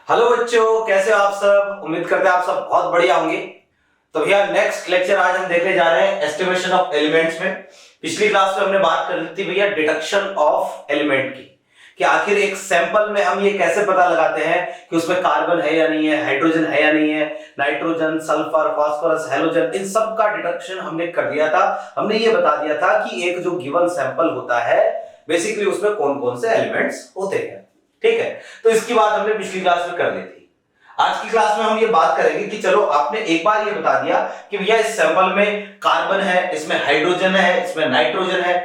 Hello बच्चों, कैसे हो आप सब। उम्मीद करते हैं आप सब बहुत बढ़िया होंगे। तो भैया नेक्स्ट लेक्चर आज हम देखने जा रहे हैं एस्टिमेशन ऑफ एलिमेंट्स में। पिछली क्लास में हमने बात कर ली थी भैया डिटेक्शन ऑफ एलिमेंट की, कि आखिर एक सैंपल में हम ये कैसे पता लगाते हैं कि उसमें कार्बन है या नहीं है, हाइड्रोजन है या नहीं है, नाइट्रोजन, सल्फर, फास्फोरस, हैलोजन, इन सब का डिटेक्शन हमने कर दिया था। हमने ये बता दिया था कि एक जो गिवन सैंपल होता है बेसिकली उसमें कौन कौन से एलिमेंट्स होते हैं। ठीक है, तो इसकी बात हमने पिछली क्लास में कर ली थी। आज की क्लास में हम ये बात करेंगे कि चलो आपने एक बार ये बता दिया कि भैया इस सैंपल में कार्बन है, इसमें हाइड्रोजन है, इसमें नाइट्रोजन है,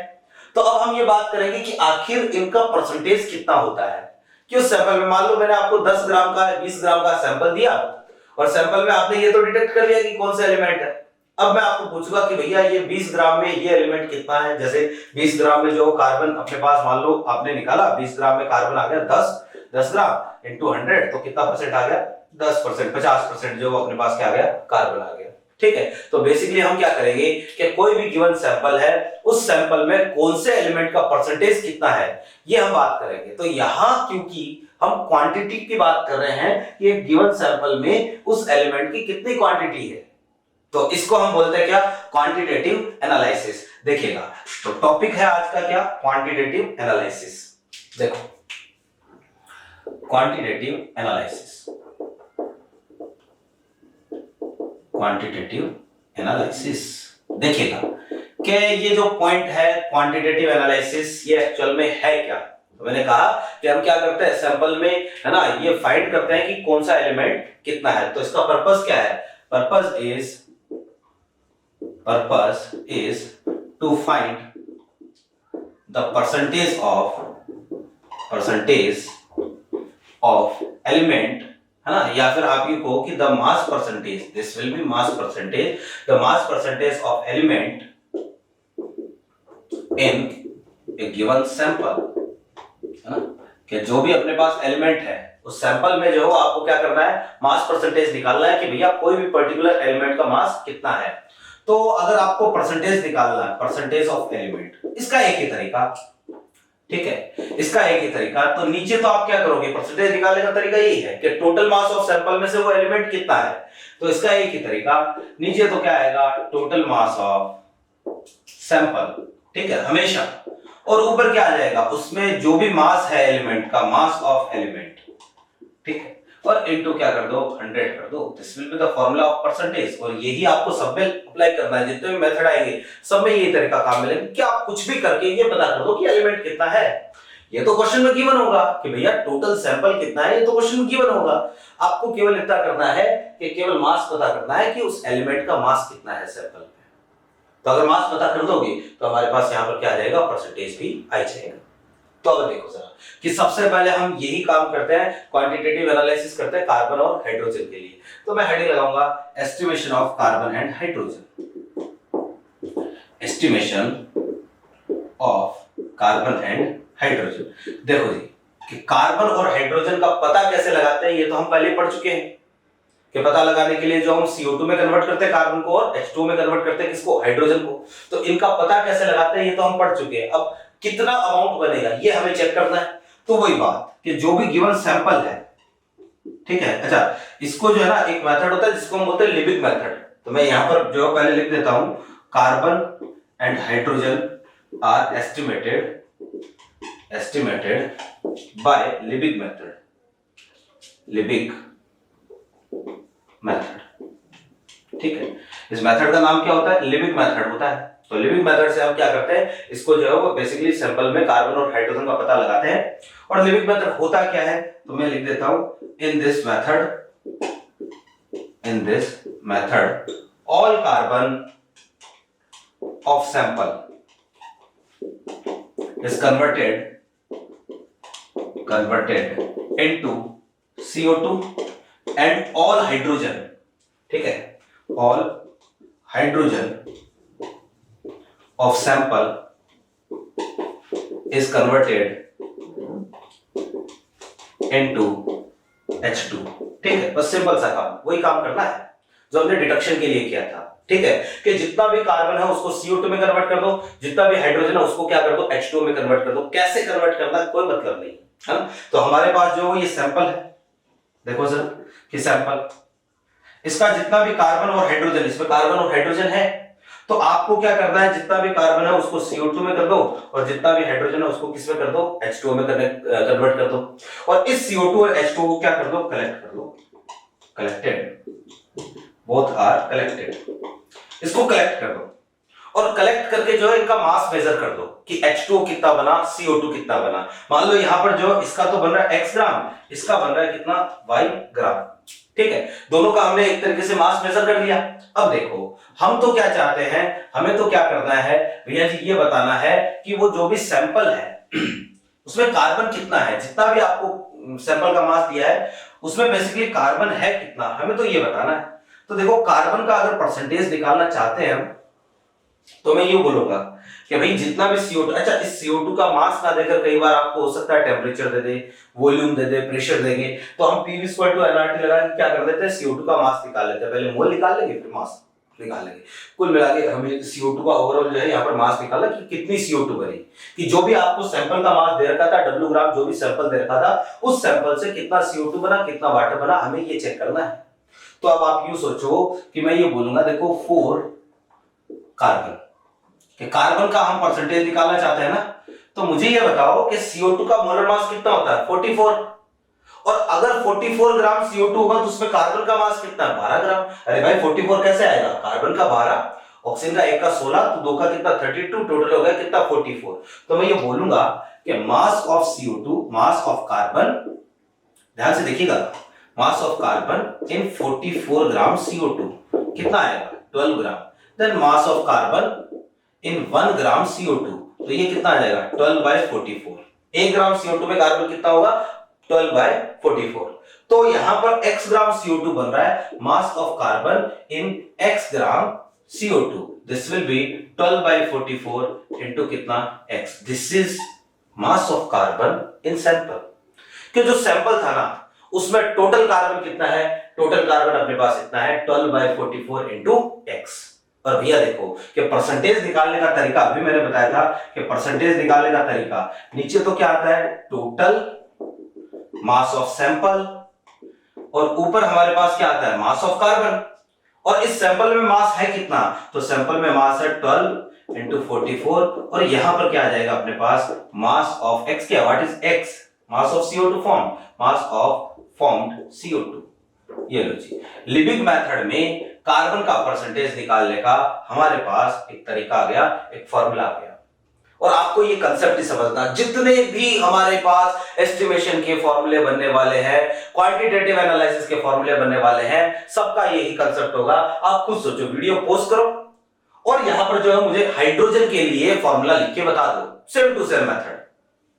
तो अब हम ये बात करेंगे कि आखिर इनका परसेंटेज कितना होता है। कि उस सैंपल में मान लो मैंने आपको 10 ग्राम का 20 ग्राम का सैंपल दिया और सैंपल में आपने ये तो डिटेक्ट कर लिया कि कौन सा एलिमेंट है। अब मैं आपको पूछूंगा कि भैया ये 20 ग्राम में ये एलिमेंट कितना है। जैसे 20 ग्राम में जो कार्बन अपने पास मान लो आपने निकाला, 20 ग्राम में कार्बन आ गया 10 ग्राम इंटू 100, तो कितना परसेंट आ गया? 10%, 50% जो अपने पास क्या आ गया? कार्बन आ गया। ठीक है, तो बेसिकली हम क्या करेंगे कि कोई भी गिवन सैंपल है, उस सैंपल में कौन से एलिमेंट का परसेंटेज कितना है ये हम बात करेंगे। तो यहां क्योंकि हम क्वांटिटी की बात कर रहे हैं कि एक गिवन सैंपल में उस एलिमेंट की कितनी क्वांटिटी है, तो इसको हम बोलते हैं क्या? Quantitative analysis. देखिएगा, तो टॉपिक है आज का क्या? Quantitative analysis. देखो, क्वांटिटेटिव एनालिसिस, क्वांटिटेटिव एनालिसिस। देखिएगा कि ये जो पॉइंट है क्वांटिटेटिव एनालिसिस, ये एक्चुअल में है क्या। तो मैंने कहा कि हम क्या करते हैं सैंपल में, है ना, ये फाइंड करते हैं कि कौन सा एलिमेंट कितना है। तो इसका पर्पस क्या है? Purpose is to find the percentage of element, है ना, या फिर आप ये कहो कि the mass percentage, this will be mass percentage, the mass percentage of element in a given sample, है ना, कि जो भी अपने पास एलिमेंट है उस सैंपल में जो हो आपको क्या करना है? मास परसेंटेज निकालना है कि भैया कोई भी पर्टिकुलर एलिमेंट का मास कितना है। तो अगर आपको परसेंटेज निकालना है, परसेंटेज ऑफ एलिमेंट, इसका एक ही तरीका, ठीक है, इसका एक ही तरीका, तो नीचे तो आप क्या करोगे? परसेंटेज निकालने का तरीका यही है कि टोटल मास ऑफ सैंपल में से वो एलिमेंट कितना है। तो इसका एक ही तरीका, नीचे तो क्या आएगा? टोटल मास ऑफ सैंपल, ठीक है, हमेशा, और ऊपर क्या आ जाएगा? उसमें जो भी मास है एलिमेंट का, मास ऑफ एलिमेंट, ठीक है, और इनटू क्या कर दो? 100 कर दो। This will be the formula of percentage. और यही आपको सब में अप्लाई करना है, जितने भी मेथड आएंगे सब में यही तरीका काम मिलेगा कि आप कुछ भी करके ये पता कर दो कि एलिमेंट कितना है। ये तो क्वेश्चन में गिवन होगा कि भैया टोटल सैंपल कितना है, ये तो क्वेश्चन में गिवन होगा। आपको केवल इतना करना है कि केवल मास पता करना है कि उस एलिमेंट का मास कितना है सैंपल में। तो अगर मास पता कर दोगे तो हमारे पास यहाँ पर क्या आ जाएगा? परसेंटेज भी आ जाएगा। तो अब देखो जरा कि सबसे पहले हम यही काम करते हैं, क्वांटिटेटिव एनालिसिस करते हैं कार्बन और हाइड्रोजन के लिए। तो मैं हेडिंग लगाऊंगा estimation of carbon and hydrogen, estimation of carbon and hydrogen. देखो जी कि कार्बन और हाइड्रोजन का पता कैसे लगाते हैं ये तो हम पहले पढ़ चुके हैं कि पता लगाने के लिए जो हम CO2 में कन्वर्ट करते हैं कार्बन को और H2 में कन्वर्ट करते हैं किसको? हाइड्रोजन को। तो इनका पता कैसे लगाते हैं ये तो हम पढ़ चुके हैं। अब कितना अमाउंट बनेगा ये हमें चेक करना है। तो वही बात कि जो भी गिवन सैंपल है, ठीक है, अच्छा, इसको जो है ना एक मेथड होता है जिसको हम बोलते हैं लिबिक मेथड। तो मैं यहां पर जो पहले लिख देता हूं, carbon and hydrogen are estimated by Liebig method, Liebig method, ठीक है। इस मेथड का नाम क्या होता है? लिबिक मेथड होता है। तो लिबिक मेथड से हम क्या करते हैं, इसको जो है वो बेसिकली सैंपल में कार्बन और हाइड्रोजन का पता लगाते हैं। और लिबिक मेथड होता क्या है तो मैं लिख देता हूं, in this method all carbon of sample is converted into CO2 and all hydrogen, ठीक है, all hydrogen of sample is converted into H2, ठीक है। बस सिंपल सा काम, वही काम करना है जो हमने डिटेक्शन के लिए किया था, ठीक है, कि जितना भी कार्बन है उसको CO2 में कन्वर्ट कर दो, जितना भी हाइड्रोजन है उसको क्या कर दो? H2 में कन्वर्ट कर दो। कैसे कन्वर्ट करना कोई मतलब नहीं है ना। तो हमारे पास जो ये सैंपल है, देखो सर कि सैंपल, इसका जितना भी कार्बन और हाइड्रोजन, इसमें कार्बन और हाइड्रोजन है, तो आपको क्या करना है, जितना भी कार्बन है उसको CO2 में कर दो और जितना भी हाइड्रोजन है उसको किस में कर दो, H2O में कन्वर्ट कर दो और इस CO2 और H2O को क्या कर दो, कलेक्ट कर दो, कलेक्टेड, बोथ आर कलेक्टेड, इसको कलेक्ट कर दो और कलेक्ट करके जो है इनका मास मेजर कर दो कि H2O कितना बना, CO2 कितना बना। मान लो यहां पर जो इसका तो बन रहा है x ग्राम, इसका बन रहा है कितना, y ग्राम, ठीक है, दोनों का हमने एक तरीके से मास मेजर कर लिया। अब देखो हम तो क्या चाहते हैं, हमें तो क्या करना है भैया जी, ये बताना है कि वो जो भी सैंपल है उसमें कार्बन कितना है, जितना भी आपको सैंपल का मास दिया है उसमें बेसिकली कार्बन है कितना, हमें तो ये बताना है। तो देखो कार्बन का अगर परसेंटेज निकालना चाहते हैं हम, तो मैं ये बोलूंगा कि भाई जितना भी CO2, अच्छा इस CO2 का मास ना देकर कई बार आपको हो सकता है टेम्परेचर दे दे, वॉल्यूम दे दे, प्रेशर देंगे, तो हम PV/NRT लगा के क्या कर देते हैं, CO2 का मास निकाल लेते हैं, पहले मोल निकाल लेंगे फिर मास निकाल लेंगे। कुल मिला के हमें CO2 का ओवरऑल जो है यहाँ पर मास निकालना कि कितनी CO2 बनी, कि जो भी आपको सैंपल का मास दे रखा था W ग्राम, जो भी सैंपल दे रखा था उस सैंपल से कितना CO2 बना, कितना वाटर बना, हमें ये चेक करना है। तो अब आप यूं सोचो कि मैं ये बोलूंगा देखो 4 कार्बन, कि कार्बन का हम परसेंटेज निकालना चाहते हैं ना, तो मुझे ये बताओ कि CO2 का मोलर मास कितना होता है, 44, और अगर 44 ग्राम CO2 होगा तो उसमें कार्बन का मास कितना है, 12 ग्राम। अरे भाई 44 कैसे आएगा, कार्बन का 12, ऑक्सीजन का 1 का 16, तो 2 का कितना 32, टोटल हो गया कितना 44। तो मैं ये बोलूंगा कि मास of CO2, mass of carbon, ध्यान से देखिएगा, मास of carbon in 44 gram CO2 कितना आएगा, 12 gram. Then mass of carbon in 1 gram CO2, तो ये कितना आ जाएगा 12/44। 1 ग्राम CO2 में कार्बन कितना होगा, 12/44। तो यहां पर x ग्राम CO2 बन रहा है, मास of carbon in x gram CO2, this will B 12/44 into कितना x, this is mass of carbon in sample. कि जो सैंपल था ना उसमें टोटल कार्बन कितना है, टोटल कार्बन अपने पास इतना है 12/44 इनटू x। और भैया देखो कि परसेंटेज निकालने का तरीका अभी मैंने बताया था कि परसेंटेज निकालने का तरीका, नीचे तो क्या आता है, टोटल मास ऑफ सैंपल, और ऊपर हमारे पास क्या आता है, मास ऑफ कार्बन। और इस सैंपल में मास है कितना, तो सैंपल में मास है 12 इंटू 44, और यहां पर क्या आ जाएगा अपने पास, मास ऑफ x, क्या, what is x, mass of CO2 form, mass of formed CO2। ये लो जी, लिबिग मेथड में कार्बन का परसेंटेज निकालने का हमारे पास एक तरीका आ गया, एक फॉर्मूला आ गया। और आपको ये कंसेप्ट ही समझना, जितने भी हमारे पास एस्टिमेशन के फॉर्मूले बनने वाले हैं, क्वांटिटेटिव एनालिसिस के फॉर्मूले बनने वाले हैं, सबका यही कंसेप्ट होगा। आप खुद सोचो, वीडियो पॉज करो और यहां पर जो है मुझे हाइड्रोजन के लिए फॉर्मूला लिख के बता दो, सेम टू सेम मेथड,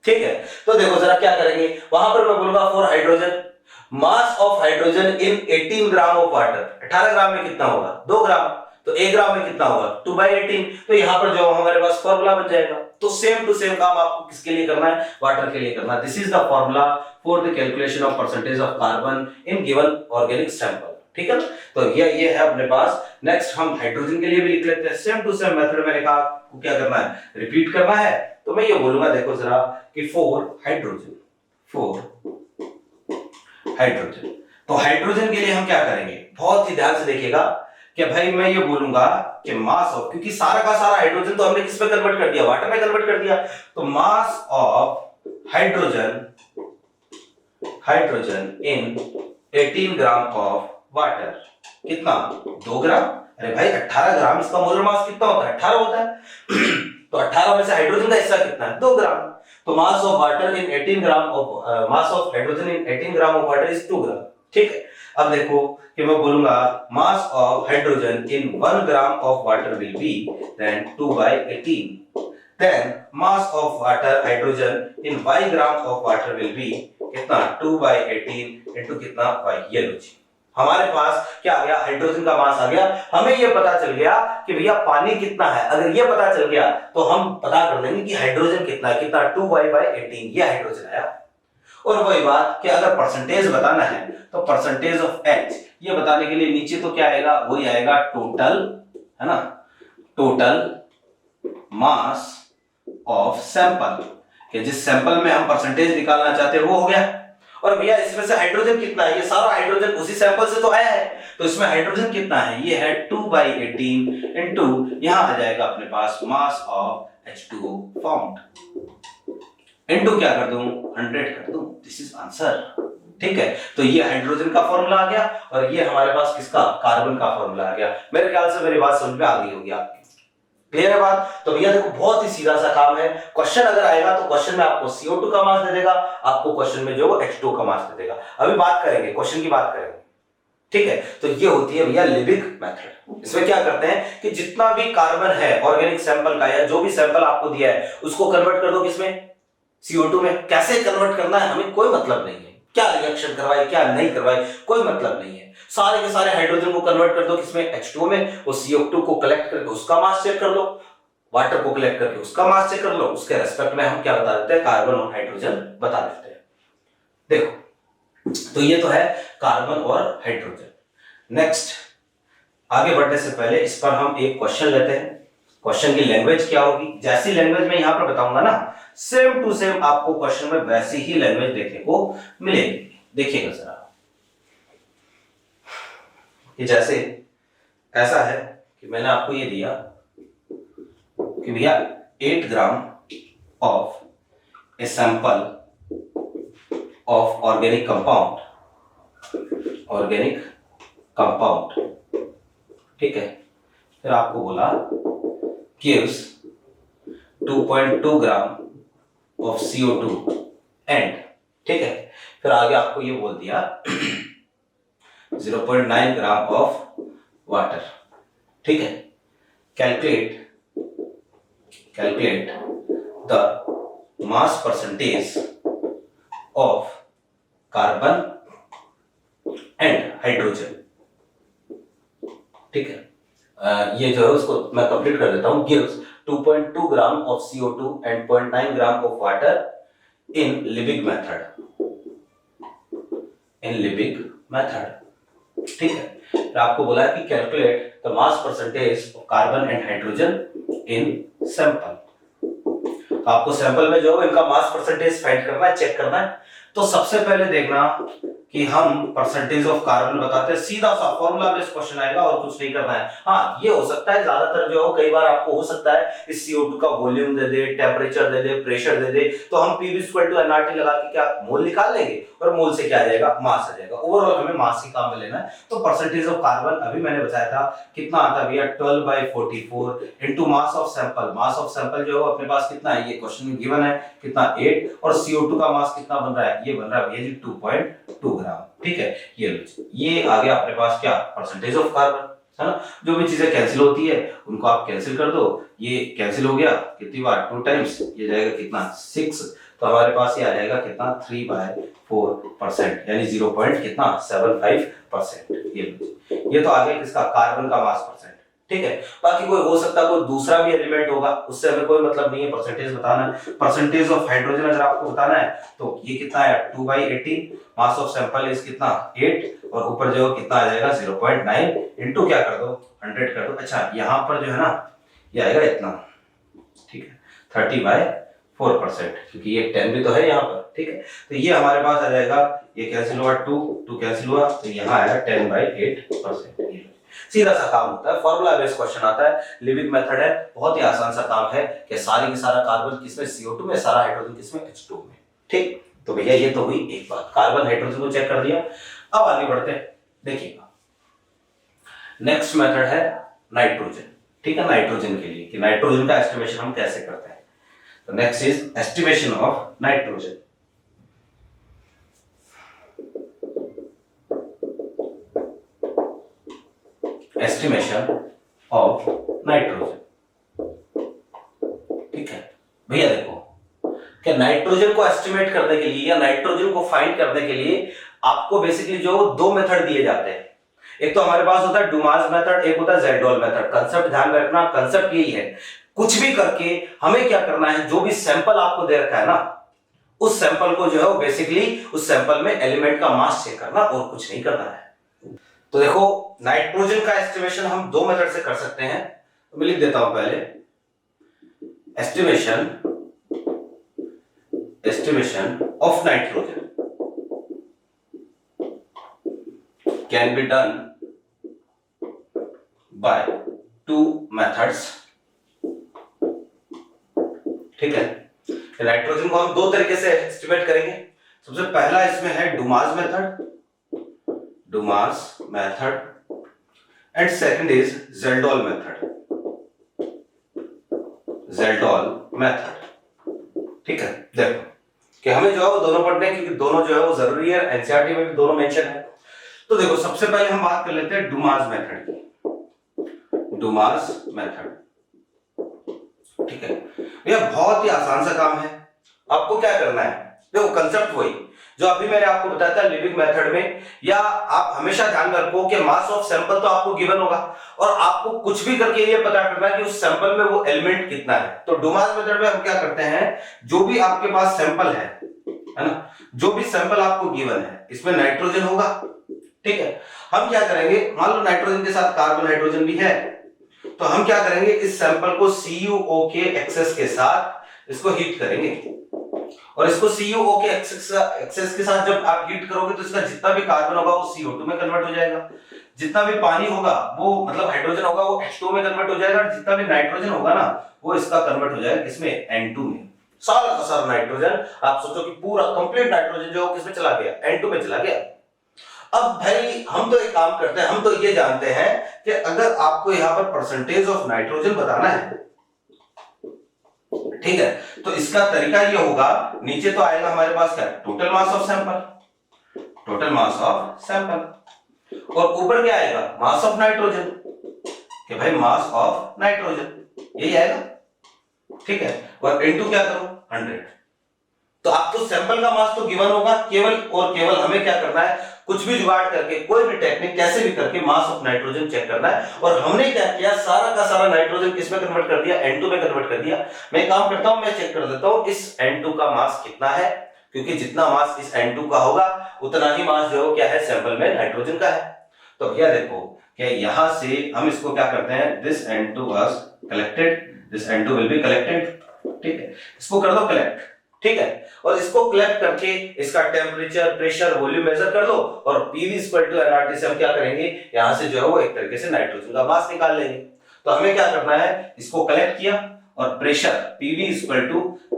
ठीक है। तो देखो जरा क्या करेंगे, वहां पर मैं बोलूंगा for hydrogen, mass of hydrogen in 18 gram of water, 18 ग्राम में कितना होगा, 2 ग्राम, तो 1 ग्राम में कितना होगा 2/18, तो यहां पर जो हमारे पास फॉर्मूला बन जाएगा। तो सेम टू सेम काम आपको किसके लिए करना है, वाटर के लिए करना है। This is the formula for the calculation of percentage of carbon in given organic sample, ठीक है। तो ये है अपने पास। नेक्स्ट हम हाइड्रोजन के लिए भी लिख लेते हैं, सेम टू सेम मेथड मैंने कहा आपको क्या करना है, रिपीट करना है। तो मैं ये बोलूंगा देखो जरा कि फॉर हाइड्रोजन, तो हाइड्रोजन के लिए हम क्या करेंगे, बहुत ही ध्यान से देखिएगा कि भाई मैं ये बोलूंगा कि मास ऑफ, क्योंकि सारा का सारा हाइड्रोजन तो हमने किस में कन्वर्ट कर दिया, वाटर में कन्वर्ट कर दिया, तो mass of hydrogen in 18 gram of water कितना, 2 ग्राम। अरे भाई 18 ग्राम, इसका मोलर मास कितना होता है, 18 होता है तो 18 में से हाइड्रोजन का हिस्सा कितना है, 2 ग्राम। तो mass of water in 18 gram of mass of hydrogen in 18 gram of water is 2 gram, ठीक है। अब देखो कि मैं बोलूंगा mass of hydrogen in 1 gram of water will be then 2/18, then mass of water hydrogen in y gram of water will be कितना, 2/18 into कितना y, ये लो जी, हमारे पास क्या आ गया, हाइड्रोजन का मास आ गया। हमें ये पता चल गया कि भैया पानी कितना है, अगर ये पता चल गया तो हम पता कर लेंगे कि हाइड्रोजन कितना है, कितना 2y/18, ये हाइड्रोजन आया। और वही बात कि अगर परसेंटेज बताना है तो परसेंटेज ऑफ H, ये बताने के लिए नीचे तो क्या आएगा, वही आएगा टोटल, है ना, टोटल मास ऑफ सैंपल, कि जिस सैंपल में हम परसेंटेज निकालना चाहते हैं वो हो गया। और भैया इसमें से हाइड्रोजन कितना है, ये सारा हाइड्रोजन उसी सैंपल से तो आया है, तो इसमें हाइड्रोजन कितना है, ये है 2/18 इनटू यहां आ जाएगा अपने पास mass of H2O found into क्या कर दूं 100 कर दूं, दिस इज आंसर। ठीक है, तो ये हाइड्रोजन का फॉर्मूला आ गया और ये हमारे पास किसका, कार्बन का फॉर्मूला आ गया। मेरे ख्याल से मेरी बात समझ में आ गई होगी आपकी, क्लियर है बात। तो भैया देखो बहुत ही सीधा सा काम है, क्वेश्चन अगर आएगा तो क्वेश्चन में आपको CO2 का मास दे देगा, आपको क्वेश्चन में जो H2O का मास दे देगा। अभी बात करेंगे, क्वेश्चन की बात करेंगे, ठीक है। तो ये होती है भैया लिबिक मेथड। इसमें क्या करते हैं कि जितना भी कार्बन है ऑर्गेनिक सैंपल का या जो भी सैंपल आपको दिया है उसको कन्वर्ट कर दो किसमें, CO2 में। कैसे कन्वर्ट करना है हमें कोई मतलब नहीं है, क्या रिएक्शन करवाए क्या नहीं करवाए कोई मतलब नहीं है, सारे के सारे हाइड्रोजन को कन्वर्ट कर दो किसमें, H2O में। वो CO2 को कलेक्ट करके उसका मास चेक कर लो, वाटर को कलेक्ट करके उसका मास चेक कर लो, उसके रेस्पेक्ट में हम क्या बता देते हैं, कार्बन और हाइड्रोजन बता देते हैं। देखो तो ये तो है कार्बन और हाइड्रोजन। नेक्स्ट आगे बढ़ने से पहले इस पर हम एक क्वेश्चन लेते हैं। क्वेश्चन की लैंग्वेज क्या होगी, जैसी लैंग्वेज मैं यहां पर बताऊंगा ना, सेम टू सेम आपको क्वेश्चन में वैसी ही लैंग्वेज देखने को मिलेगी। देखिएगा जरा, ये जैसे ऐसा है कि मैंने आपको ये दिया कि भैया 8 gram of a sample of organic compound, ठीक है। फिर आपको बोला gives 2.2 gram of CO2 and, ठीक है। फिर आगे आपको ये बोल दिया 0.9 ग्राम ऑफ वाटर, ठीक है। Calculate the mass percentage of carbon and hydrogen, ठीक है। ये जो है उसको मैं कंप्लीट कर देता हूं। Gives 2.2 gram of CO2 and 0.9 gram of water in Liebig method, ठीक है। फिर आपको बोला है कि calculate the mass percentage of carbon and hydrogen in sample. तो आपको सैंपल में जो इनका मास परसेंटेज फाइंड करना है, चेक करना है। तो सबसे पहले देखना कि हम परसेंटेज ऑफ कार्बन बताते हैं, सीधा सा फॉर्मूला बेस्ड क्वेश्चन आएगा और कुछ नहीं करना है। हाँ ये हो सकता है ज्यादातर जो हो, कई बार आपको हो सकता है इस CO2 का वॉल्यूम दे दे, टेम्परेचर दे दे, प्रेशर दे दे, तो हम Pv² nRT लगा के क्या मोल निकाल लेंगे और मोल से क्या आ जाएगा, मास आ जाएगा। ओवरऑल हमें मास ही काम में लेना है। तो परसेंटेज ऑफ कार्बन अभी मैंने बताया था कितना आता है भैया, 12/44 into mass of sample. Mass of sample जो है अपने पास कितना है, ये क्वेश्चन में गिवन है कितना 8, और CO2 का मास कितना बन रहा है, ये बन रहा है भैया जी 2.2 ग्राम, ठीक है। ये आ गया अपने पास क्या, परसेंटेज ऑफ कार्बन, है ना। जो भी चीजें कैंसिल होती है उनको आप कैंसिल कर दो, ये कैंसिल हो गया कितनी बार, 2 टाइम्स, ये जाएगा कितना 6, तो हमारे पास ये आ जाएगा कितना 3/4%, यानी 0.75%। ये तो आ गया किसका, कार्बन का मास परसेंट, ठीक है। बाकी कोई हो सकता है कोई दूसरा भी एलिमेंट होगा, उससे हमें कोई मतलब नहीं है, परसेंटेज बताना है। परसेंटेज ऑफ हाइड्रोजन अगर आपको बताना है तो ये कितना है 2/18, मास ऑफ सैंपल इज कितना 8, और ऊपर जो कितना आ जाएगा 0.9 इनटू क्या कर दो 100 कर दो। अच्छा यहाँ पर जो है ना ये आएगा इतना, ठीक है 30/4%, क्योंकि ये 10 भी तो है यहाँ पर, ठीक है। तो ये हमारे पास आ जाएगा, ये कैंसिल हुआ 2 कैंसिल हुआ, तो यहाँ आया 10/8%। सीधा सा काम होता है, फॉर्मूला बेस्ड क्वेश्चन आता है, लिबिक मेथड है, बहुत ही आसान सा काम है कि सारी की सारा कार्बन किसमें, CO2 में, सारा हाइड्रोजन किसमें, H2O में, ठीक। तो भैया ये तो हुई एक बात, कार्बन हाइड्रोजन को चेक कर दिया। अब आगे बढ़ते हैं, देखिएगा नेक्स्ट मेथड है नाइट्रोजन, ठीक है। नाइट्रोजन के लिए कि नाइट्रोजन का एस्टिमेशन हम कैसे करते हैं, तो next is estimation of nitrogen. Estimation of nitrogen, ठीक है। भैया देखो कि नाइट्रोजन को एस्टिमेट करने के लिए या नाइट्रोजन को फाइंड करने के लिए आपको बेसिकली जो 2 मेथड दिए जाते हैं। एक तो हमारे पास होता है डुमास मेथड, एक होता है ज़ेडोल मेथड। कंसेप्ट ध्यान में रखना, कंसेप्ट यही है, कुछ भी करके हमें क्या करना है, जो भी सैंपल आपको दे रखा है ना, उस सैंपल को जो है बेसिकली उस सैंपल में एलिमेंट का मास चेक करना और कुछ नहीं करना है। तो देखो नाइट्रोजन का एस्टिमेशन हम 2 मेथड से कर सकते हैं, तो मैं लिख देता हूं पहले, estimation of nitrogen, can be done by two methods. ठीक है, नाइट्रोजन को हम दो तरीके से एस्टिमेट करेंगे। सबसे पहला इसमें है Dumas method and second is Kjeldahl method. ठीक है, देखो कि हमें जो है वो दोनों पढ़ने हैं, क्योंकि दोनों जो है वो जरूरी है, एनसीईआरटी में भी दोनों मेंशन है। तो देखो सबसे पहले हम बात कर लेते हैं डुमास मेथड की। डुमास मेथड, ठीक है भैया, बहुत ही आसान सा काम है। आपको क्या करना है, देखो कंसेप्ट वही जो अभी मैंने आपको बताया था लिविंग मेथड में, या आप हमेशा ध्यान रखो कि मास ऑफ सैंपल तो आपको गिवन होगा और आपको कुछ भी करके ये पता करना है कि उस सैंपल में वो एलिमेंट कितना है। तो डुमास मेथड में हम क्या करते हैं, जो भी आपके पास सैंपल है ना, जो भी सैंपल आपको गिवन है, इसमें नाइट्रोजन होगा। ठीक है, हम क्या करेंगे, मान लो नाइट्रोजन के साथ कार्बन हाइड्रोजन भी है, तो हम क्या करेंगे, इस सैंपल को CuO के एक्सेस के साथ इसको हीट करेंगे, और इसको CuO के एक्सेस के साथ जब आप हीट करोगे तो इसका जितना भी कार्बन होगा वो CO2 में कन्वर्ट हो जाएगा, जितना भी पानी होगा वो मतलब हाइड्रोजन होगा वो H2 में कन्वर्ट हो जाएगा, और जितना भी नाइट्रोजन होगा ना वो इसका कन्वर्ट हो जाएगा किसमें, N2 में। सारा का सारा नाइट्रोजन, आप सोचो कि पूरा कंप्लीट नाइट्रोजन जो किसमें चला गया, N2 में चला गया। अब भाई हम तो एक काम करते हैं, हम तो ये जानते हैं कि अगर आपको यहां पर परसेंटेज ऑफ नाइट्रोजन बताना है, ठीक है, तो इसका तरीका ये होगा, नीचे तो आएगा हमारे पास क्या, टोटल मास ऑफ सैंपल, और ऊपर क्या आएगा, मास ऑफ नाइट्रोजन, कि भाई मास ऑफ नाइट्रोजन, यही आएगा। ठीक है, और इनटू क्या करो 100। तो आपको सैंपल का मास तो गिवन होगा, केवल और केवल हमें क्या करना है, कुछ भी जुगाड़ करके, कोई भी टेक्निक कैसे भी करके मास ऑफ नाइट्रोजन चेक करना है। और हमने क्या किया, सारा का सारा नाइट्रोजन किस में कन्वर्ट कर दिया, N2 में कन्वर्ट कर दिया। मैं काम करता हूं, मैं चेक कर देता हूं इस N2 का मास कितना है, क्योंकि जितना मास इस N2 का होगा उतना ही मास जो क्या है सैंपल में नाइट्रोजन का है। तो भैया देखो कि यहां से हम इसको क्या करते हैं, this N2 was collected, this N2 will be collected. ठीक है, इसको कर दो कलेक्ट। ठीक है, और इसको कलेक्ट करके इसका टेम्परेचर, प्रेशर, वॉल्यूम मेजर कर लो, और PV nRT से हम क्या करेंगे, यहां से जो है वो एक तरीके से नाइट्रोजन का मास निकाल लेंगे। तो हमें क्या करना है, इसको कलेक्ट किया और प्रेशर PV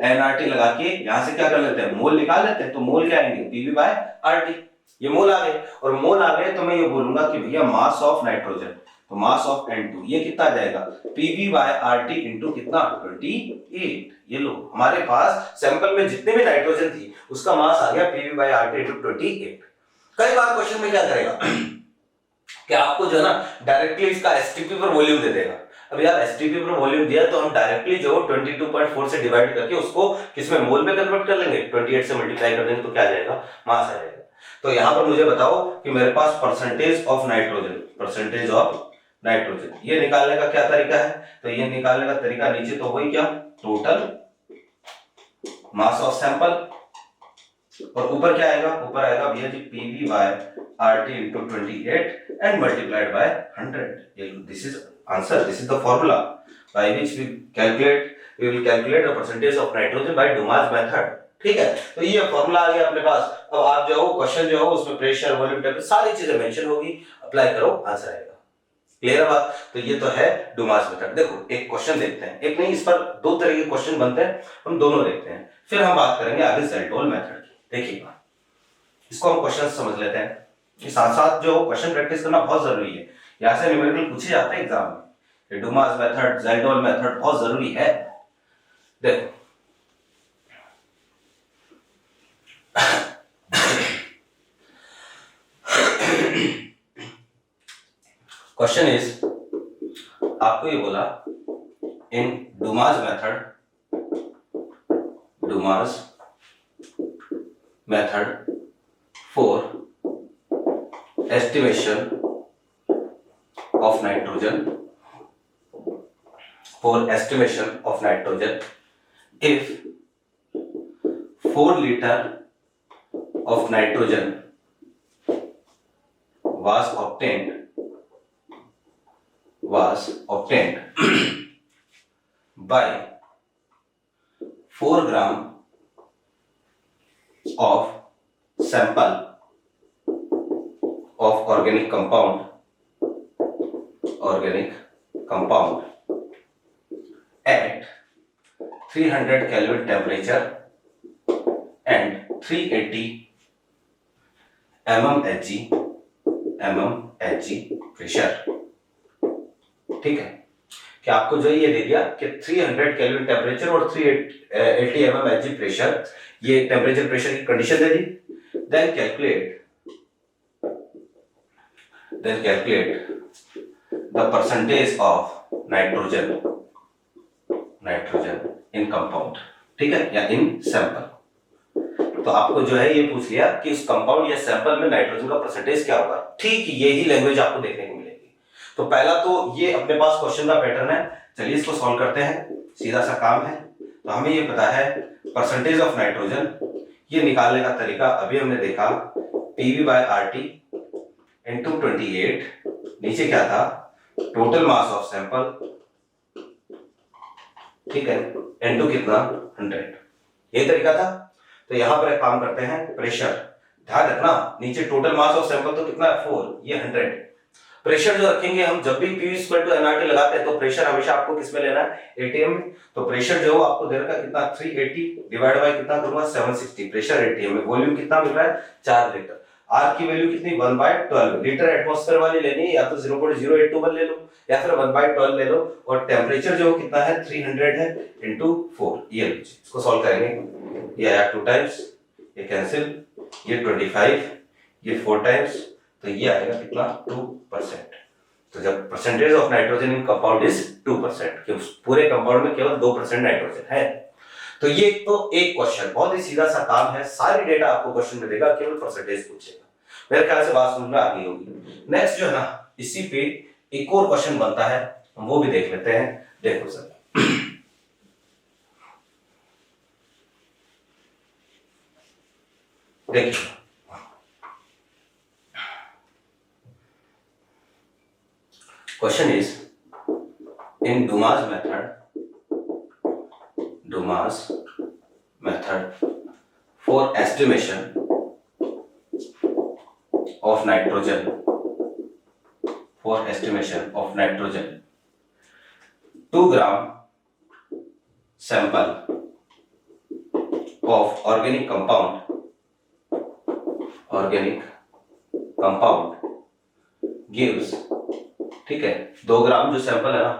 nRT लगा के यहां से क्या कर लेते हैं, मोल निकाल लेते हैं। तो मोल क्या आएंगे, PV/RT। ये मोल आ गए, और मोल आ गए तो मैं ये बोलूंगा कि भैया मास ऑफ नाइट्रोजन, तो मास ऑफ N2 ये कितना आ जाएगा, PV/RT इंटू कितना 28। ये लो हमारे पास सैंपल में जितने भी नाइट्रोजन थी उसका मास आ गया PV/RT इंटू 28। कई बार क्वेश्चन में क्या करेगा कि आपको जो है ना डायरेक्टली इसका एसटीपी पर वॉल्यूम दे देगा। अब यार एसटीपी पर वॉल्यूम दिया तो हम डायरेक्टली जो 22.4 से डिवाइड करके उसको किसमें, मोल में कन्वर्ट कर लेंगे, 28 से मल्टीप्लाई कर देंगे तो क्या आ जाएगा, मास आ जाएगा। तो यहां पर मुझे बताओ कि मेरे पास परसेंटेज ऑफ नाइट्रोजन ये निकालने का क्या तरीका है। तो ये निकालने का तरीका नीचे तो वही क्या, टोटल मास ऑफ सैंपल, और ऊपर क्या आएगा, ऊपर आएगा भैया जी PV/RT into 28 and multiplied by 100। This is answer, this is the formula by which we will calculate the percentage of nitrogen by Dumas method। ठीक है, तो ये फॉर्मूला आ गया अपने पास। अब आप जो है क्वेश्चन जो है उसमें प्रेशर, वॉल्यूम, टेम्परेचर सारी चीजें मेंशन होगी, अप्लाई करो आंसर आएगा। क्लियर है बात। तो ये तो है डुमास मेथड। देखो एक क्वेश्चन देखते हैं, एक नहीं इस पर दो तरह के क्वेश्चन बनते हैं, हम दोनों देखते हैं, फिर हम बात करेंगे आगे जेल्डोल मेथड की। देखिएगा इसको हम क्वेश्चन समझ लेते हैं, साथ साथ जो क्वेश्चन प्रैक्टिस करना बहुत जरूरी है, यहाँ से न्यूमेरिकल पूछे जाते हैं एग्जाम में, डुमास मेथड, जेल्डोल मेथड बहुत जरूरी है। देखो क्वेश्चन इज, आपको ये बोला in Dumas method for estimation of nitrogen, if 4 liter of nitrogen was obtained by 4 gram of sample of organic compound at 300 Kelvin temperature and 380 mmHg pressure. ठीक है, कि आपको जो ये दे दिया कि 300 केल्विन टेम्परेचर और 380 mmHg प्रेशर, ये टेम्परेचर प्रेशर की कंडीशन दे दी। Then calculate the percentage of nitrogen in compound, ठीक है, या इन सैंपल। तो आपको जो है ये पूछ लिया कि इस कंपाउंड या सैंपल में नाइट्रोजन का परसेंटेज क्या होगा। ठीक यही लैंग्वेज आपको देखने को मिलेगी। तो पहला तो ये अपने पास क्वेश्चन का पैटर्न है, चलिए इसको सॉल्व करते हैं, सीधा सा काम है। तो हमें ये पता है परसेंटेज ऑफ नाइट्रोजन, ये निकालने का तरीका अभी हमने देखा, PV/RT इंटू 28, नीचे क्या था, टोटल मास ऑफ सैंपल, ठीक है, इंटू कितना 100, ये तरीका था। तो यहां पर एक काम करते हैं, प्रेशर, ध्यान रखना नीचे टोटल मास ऑफ सैंपल तो कितना है 4, ये 100। प्रेशर जो रखेंगे हम, जब भी P=nRT लगाते हैं तो प्रेशर हमेशा आपको किस में लेना है, ATM में। तो प्रेशर जो आपको दे रखा है कितना, 380 डिवाइड बाय कितना करूंगा 760, प्रेशर ATM में। वॉल्यूम कितना मिल रहा है 4 लीटर। R की वैल्यू कितनी 1/12 लीटर एटमॉस्फेयर वाली लेनी है, या तो 0.0821 ले लो या फिर 1/12 ले लो। और टेम्परेचर जो कितना है 300 है इंटू 4, ये लीजिए, इसको सॉल्व करेंगे। ये आया 2 टाइम्स, ये कैंसिल, ये 25, ये 4 टाइम्स, तो ये आएगा कितना 2%। तो जब percentage of nitrogen in compound is 2%, कि उस पूरे कंपाउंड में केवल 2% नाइट्रोजन है। तो ये तो एक क्वेश्चन, बहुत ही सीधा सा काम है, सारी डेटा आपको क्वेश्चन में देगा, केवल परसेंटेज पूछेगा। मेरे ख्याल से बात समझ में आ गई होगी। नेक्स्ट जो है ना, इसी पे एक और क्वेश्चन बनता है, हम वो भी देख लेते हैं। देखो सर, देखिए question is, in Dumas method for estimation of nitrogen, 2 gram sample of organic compound gives, ठीक है, 2 ग्राम जो सैंपल है ना,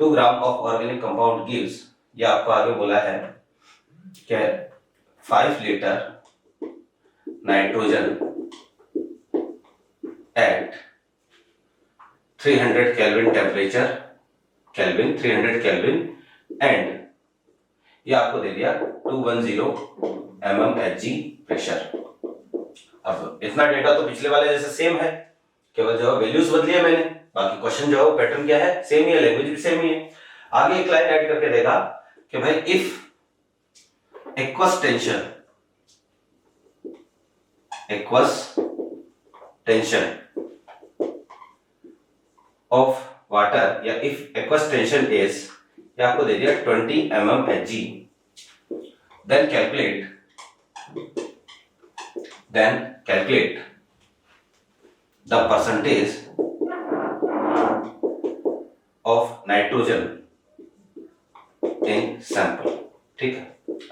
2 gram of organic compound gives, ये आपको आगे बोला है कि 5 litre nitrogen eight 300 kelvin temperature, 300 kelvin, and ये आपको दे दिया 210 mmHg प्रेशर। अब इतना डेटा तो पिछले वाले जैसे सेम है, केवल जो वैल्यूज बदली है मैंने, बाकी क्वेश्चन जो है पैटर्न क्या है, सेम ही है, लैंग्वेज भी सेम ही है। आगे एक लाइन ऐड करके देगा कि भाई if aqueous tension of water, या इफ एक्वस टेंशन इज, ये आपको दे दिया 20 mmHg, then calculate the percentage of nitrogen in sample. ठीक है,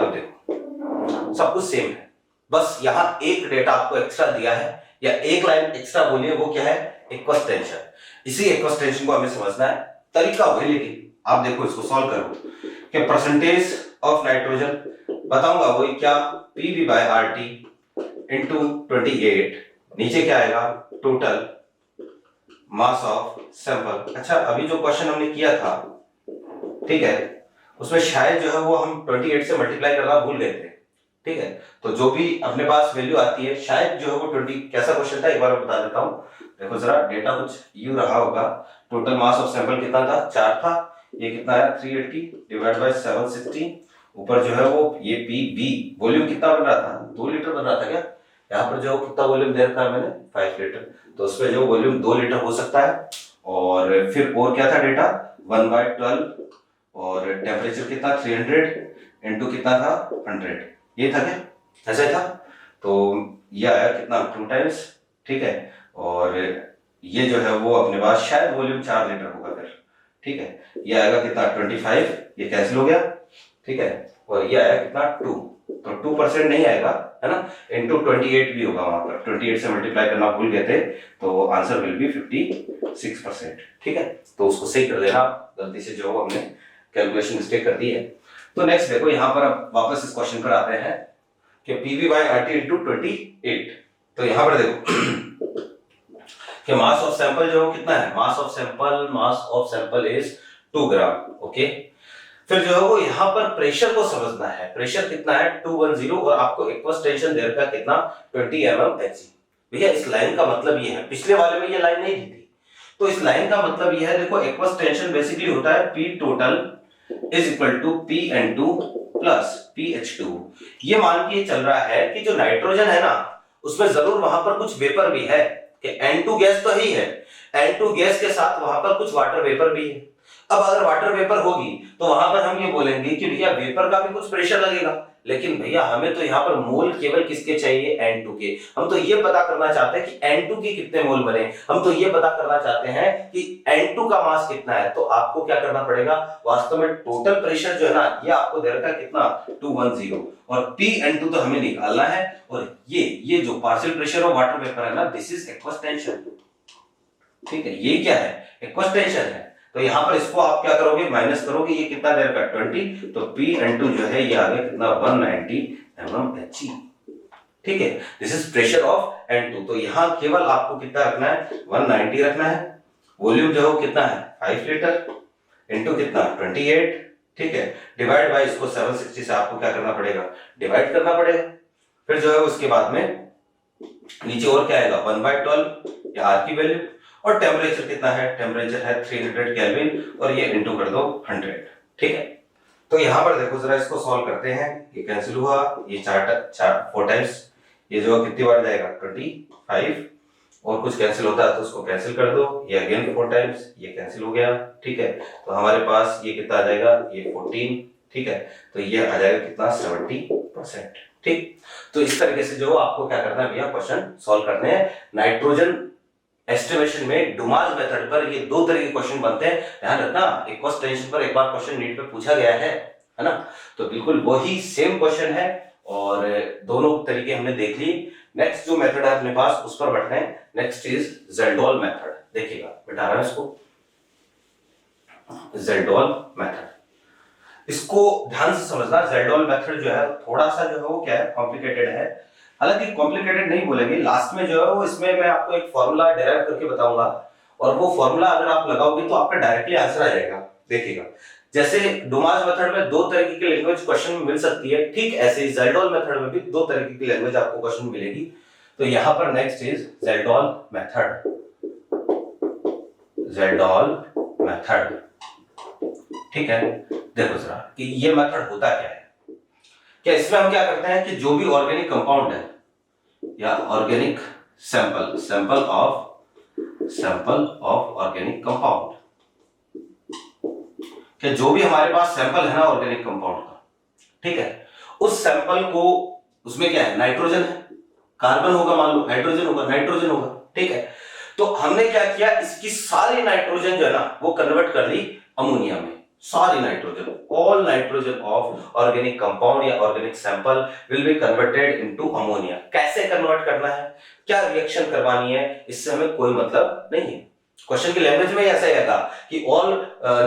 अब देखो सब कुछ सेम है, बस यहां एक डेटा आपको एक्स्ट्रा दिया है, या एक लाइन एक्स्ट्रा बोली है, वो क्या है, एक्वस टेंशन। इसी एक्वस टेंशन को हमें समझना है, तरीका वही, लेकिन आप देखो इसको सॉल्व करो कि परसेंटेज ऑफ नाइट्रोजन बताऊंगा वही क्या, PV/RT इंटू 28, नीचे क्या आएगा, टोटल मास ऑफ सैंपल। अच्छा, अभी जो क्वेश्चन हमने किया था, ठीक है, उसमें शायद जो है वो हम 28 से मल्टीप्लाई करना भूल गए थे। ठीक है, तो जो भी अपने पास वैल्यू आती है, शायद जो है वो 20, कैसा क्वेश्चन था एक बार बता देता हूँ। देखो जरा, डेटा कुछ यूं रहा होगा, टोटल मास ऑफ सैंपल कितना था, 4 था, ये कितना है 380 डिवाइड बाय 760, ऊपर जो है वो ये PV, वॉल्यूम कितना बन रहा था, 2 लीटर बन रहा था क्या, यहाँ पर जो कितना वॉल्यूम दे रखा है मैंने 5 लीटर, तो उसमें जो वॉल्यूम 2 लीटर हो सकता है। और फिर और क्या था डेटा, 1/12, और टेम्परेचर कितना 300 इंटू कितना था 100, ये था क्या, ऐसा था। तो ये आया कितना 2 टाइम्स, ठीक है, और ये जो है वो अपने पास शायद वॉल्यूम 4 लीटर होगा फिर, ठीक है। ये आएगा कितना 25, ये कैंसिल हो गया, ठीक है। और ये आया कितना 2, तो 2% नहीं आएगा, है ना, इंटू 28 भी होगा वहां पर, 28 से मल्टीप्लाई करना भूल गए थे, तो आंसर विल बी 56%, ठीक है। तो उसको सही कर देना, गलती से जो हमने कैलकुलेशन मिस्टेक कर दी है। तो नेक्स्ट देखो यहाँ पर अब वापस इस क्वेश्चन पर आते हैं कि पीवी बाई आरटी इंटू 28। तो यहाँ पर देखो कि मास ऑफ सैंपल जो कितना है, mass of sample is 2 gram, okay. फिर जो है वो यहाँ पर प्रेशर को समझना है, प्रेशर कितना है 210, और आपको एक्वस टेंशन देर का कितना 20 mmHg। भैया इस लाइन का मतलब ये है, पिछले वाले में ये लाइन नहीं दी थी, तो इस लाइन का मतलब ये है, देखो एक्वस टेंशन बेसिकली होता है P total is equal to P_N2 plus PH2। ये मान के चल रहा है कि जो नाइट्रोजन है ना उसमें जरूर वहां पर कुछ वेपर भी है, कि N2 गैस तो ही है, N2 गैस के साथ वहां पर कुछ वाटर वेपर भी है। अब अगर वाटर वेपर होगी तो वहां पर हम ये बोलेंगे कि भैया वेपर का भी कुछ प्रेशर लगेगा, लेकिन भैया हमें तो यहाँ पर मोल केवल किसके चाहिए, N2 के। हम तो ये पता करना चाहते हैं कि N2 के कितने मोल बने, हम तो ये पता करना चाहते हैं कि N2 का मास कितना है। तो आपको क्या करना पड़ेगा, वास्तव में टोटल प्रेशर जो है ना ये आपको दे रखा है कितना 210, और P_N2 तो हमें निकालना है, और ये जो पार्शियल प्रेशर और वाटर वेपर है ना, दिस इज एक्वस टेंशन, ठीक है। ये क्या है, एक्वस टेंशन है। तो यहाँ पर इसको आप क्या करोगे, माइनस करोगे, ये कितना देर का 20, तो P_N2 जो है ये आ गया कितना 190 mmHg, ठीक है। This is pressure of N2। तो यहाँ केवल आपको कितना रखना है 190 रखना है, वॉल्यूम जो है कितना है 5 लीटर, इंटू कितना 28, ठीक है, डिवाइड बाय इसको 760 से आपको क्या करना पड़ेगा, डिवाइड करना पड़ेगा। फिर जो है उसके बाद में नीचे और क्या आएगा 1/12 या आर की वैल्यू, और टेम्परेचर कितना है, टेम्परेचर है 300 केल्विन, और ये इनटू कर दो 100, ठीक है। तो यहाँ पर देखो जरा इसको सॉल्व करते हैं, ये कैंसिल हुआ, ये 4 टाइम्स, ये जो कितनी बार जाएगा 25, और कुछ कैंसिल होता है तो उसको कैंसिल कर दो, ये अगेन 4 टाइम्स, ये कैंसिल हो गया, ठीक है। तो हमारे पास ये कितना आ जाएगा, ये 14, ठीक है। तो ये आ जाएगा कितना 70%, ठीक। तो इस तरीके से जो आपको क्या करना है भैया, क्वेश्चन सॉल्व करने हैं। नाइट्रोजन एस्टिमेशन में डुमास मेथड पर ये 2 तरह के क्वेश्चन बनते हैं, ध्यान रखना। एक्वस टेंशन पर एक बार क्वेश्चन नीट पे पूछा गया है ना, तो बिल्कुल वही सेम क्वेश्चन है, और दोनों तरीके हमने देख ली। नेक्स्ट जो मेथड है अपने पास उस पर बढ़ते हैं। नेक्स्ट इज ज़ेल्डोल मेथड, देखिएगा बिठा रहा है इसको, ज़ेल्डोल मेथड, इसको ध्यान से समझना। ज़ेल्डोल मेथड जो है थोड़ा सा जो है वो क्या है, कॉम्प्लिकेटेड है, हालांकि कॉम्प्लिकेटेड नहीं बोलेंगे, लास्ट में जो है वो इसमें मैं आपको एक फॉर्मूला डेराइव करके बताऊंगा, और वो फॉर्मूला अगर आप लगाओगे तो आपका डायरेक्टली आंसर आ जाएगा। देखिएगा जैसे डुमास मेथड में 2 तरीके की लैंग्वेज क्वेश्चन में मिल सकती है, ठीक ऐसे ही ज़ेल्डोल मेथड में भी 2 तरीके की लैंग्वेज आपको क्वेश्चन मिलेगी। तो यहां पर नेक्स्ट इज ज़ेल्डोल मेथड, ज़ेल्डोल मेथड, ठीक है। देखो जरा कि ये मेथड होता क्या है, क्या इसमें हम क्या करते हैं कि जो भी ऑर्गेनिक कंपाउंड है या organic sample of organic compound, कि जो भी हमारे पास सैंपल है ना ऑर्गेनिक कंपाउंड का, ठीक है, उस सैंपल को, उसमें क्या है, नाइट्रोजन है, कार्बन होगा, मान लो हाइड्रोजन होगा, नाइट्रोजन होगा, ठीक है। तो हमने क्या किया, इसकी सारी नाइट्रोजन जो है ना वो कन्वर्ट कर ली अमोनिया में, सारी nitrogen, all nitrogen of organic compound या organic sample will be converted into ammonia. कैसे कन्वर्ट करना है, क्या रिएक्शन करवानी है, इससे हमें कोई मतलब नहीं है। क्वेश्चन की लैंग्वेज में ऐसा ही था कि all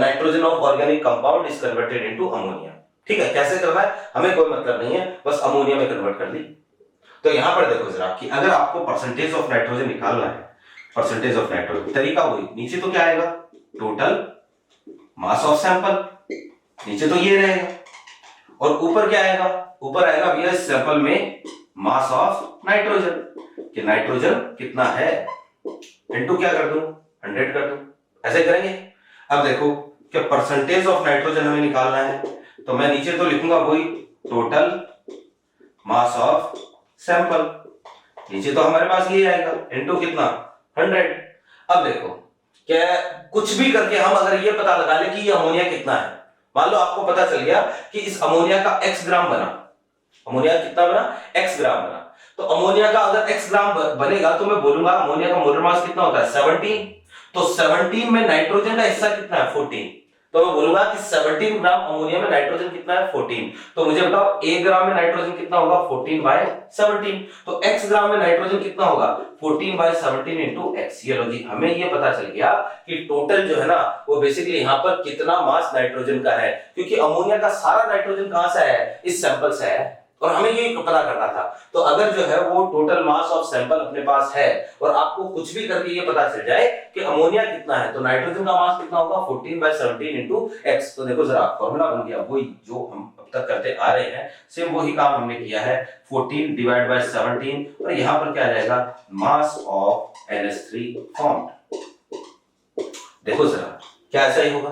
nitrogen of organic compound is converted into ammonia, ठीक है। कैसे करना है हमें कोई मतलब नहीं है, बस अमोनिया में कन्वर्ट कर दी। तो यहां पर देखो जरा कि अगर आपको परसेंटेज ऑफ नाइट्रोजन निकालना है, परसेंटेज ऑफ नाइट्रोजन, तरीका वही, नीचे तो क्या आएगा टोटल मास ऑफ सैंपल, नीचे तो ये रहेगा, और ऊपर क्या आएगा, ऊपर आएगा भैया इस सैंपल में मास ऑफ नाइट्रोजन, कि नाइट्रोजन कितना है, इनटू क्या कर दूं 100 कर दूं, ऐसे करेंगे। अब देखो कि परसेंटेज ऑफ नाइट्रोजन हमें निकालना है, तो मैं नीचे तो लिखूंगा वही टोटल मास ऑफ सैंपल, नीचे तो हमारे पास ये आएगा इनटू कितना 100। अब देखो क्या कुछ भी करके हम अगर ये पता लगा ले कि ये अमोनिया कितना है, मान लो आपको पता चल गया कि इस अमोनिया का x ग्राम बना, अमोनिया कितना बना x ग्राम बना, तो अमोनिया का अगर x ग्राम बनेगा तो मैं बोलूंगा अमोनिया का मोलर मास कितना होता है 17, तो 17 में नाइट्रोजन का हिस्सा कितना है 14, तो मैं बोलूंगा कि 17 ग्राम अमोनिया में नाइट्रोजन कितना है 14, तो मुझे बताओ 1 ग्राम में नाइट्रोजन कितना होगा 14/17, तो x ग्राम में नाइट्रोजन कितना होगा 14/17 इंटू x। ये लो जी, हमें ये पता चल गया कि टोटल जो है ना वो बेसिकली यहाँ पर कितना मास नाइट्रोजन का है, क्योंकि अमोनिया का सारा नाइट्रोजन कहां से है, इस सैंपल से है, और हमें ये पता करना था। तो अगर जो है वो टोटल मास ऑफ सैंपल अपने पास है और आपको कुछ भी करके ये पता चल जाए कि अमोनिया कितना है, तो नाइट्रोजन का मास कितना होगा 14/17 इंटू x। तो देखो जरा फॉर्मूला बन गया, वही जो हम अब तक करते आ रहे हैं, सेम वही काम हमने किया है, 14 डिवाइड बाय 17, और यहाँ पर क्या आ जाएगा मास ऑफ NH3 फॉर्म्ड। देखो जरा क्या ऐसा ही होगा,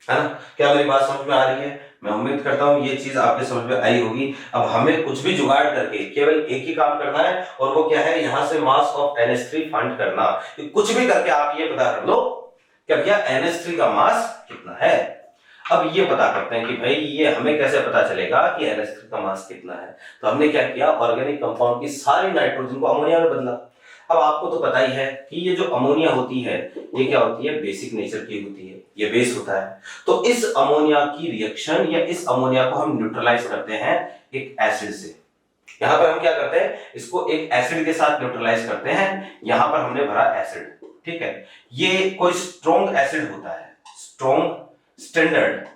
है ना? क्या मेरी बात समझ में आ रही है? मैं उम्मीद करता हूं ये चीज आपके समझ में आई होगी। अब हमें कुछ भी जुगाड़ करके केवल एक ही काम करना है, और वो क्या है, यहां से मास ऑफ NH3 फाइंड करना। कुछ भी करके आप ये पता कर लो कि भैया NH3 का मास कितना है। अब ये पता करते हैं कि भाई ये हमें कैसे पता चलेगा कि NH3 का मास कितना है। तो हमने क्या किया, ऑर्गेनिक कंपाउंड की सारी नाइट्रोजन को अमोनिया में बदला। अब आपको तो पता ही है कि ये जो अमोनिया होती है ये क्या होती है, बेसिक नेचर की होती है, ये बेस होता है। तो इस अमोनिया की रिएक्शन या इस अमोनिया को हम न्यूट्रलाइज करते हैं एक एसिड से। यहां पर हम क्या करते हैं, इसको एक एसिड के साथ न्यूट्रलाइज करते हैं। यहां पर हमने भरा एसिड, ठीक है, ये कोई स्ट्रॉन्ग एसिड होता है, स्ट्रॉन्ग स्टैंडर्ड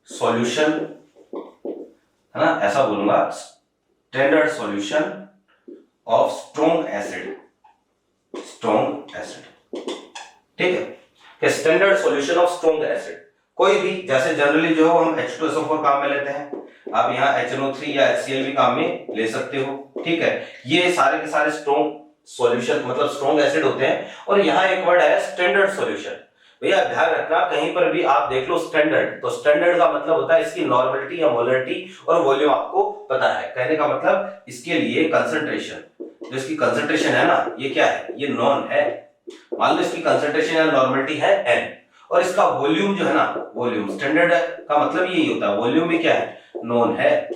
सॉल्यूशन, है ना, ऐसा बोलूंगा, standard solution of strong acid, ठीक है, कि standard solution of strong acid. कोई भी, जैसे जनरली जो है हम H2SO4 काम में लेते हैं, आप यहाँ HNO3 या HCl भी काम में ले सकते हो, ठीक है। ये सारे के सारे स्ट्रॉन्ग सॉल्यूशन मतलब स्ट्रॉन्ग एसिड होते हैं। और यहाँ एक वर्ड है स्टैंडर्ड सॉल्यूशन। भैया ध्यान रखना, कहीं पर भी आप देख लो स्टैंडर्ड, तो स्टैंडर्ड का मतलब होता है इसकी नॉर्मलिटी या मोलरिटी और वॉल्यूम आपको पता है। कहने का मतलब इसके लिए कंसंट्रेशन, जो इसकी कंसंट्रेशन है ना, ये क्या है, ये नॉन है। मान लो इसकी कंसंट्रेशन या नॉर्मलिटी है n, और इसका वॉल्यूम जो है ना, वॉल्यूम स्टैंडर्ड का मतलब यही होता है, वॉल्यूम भी क्या है, नॉन है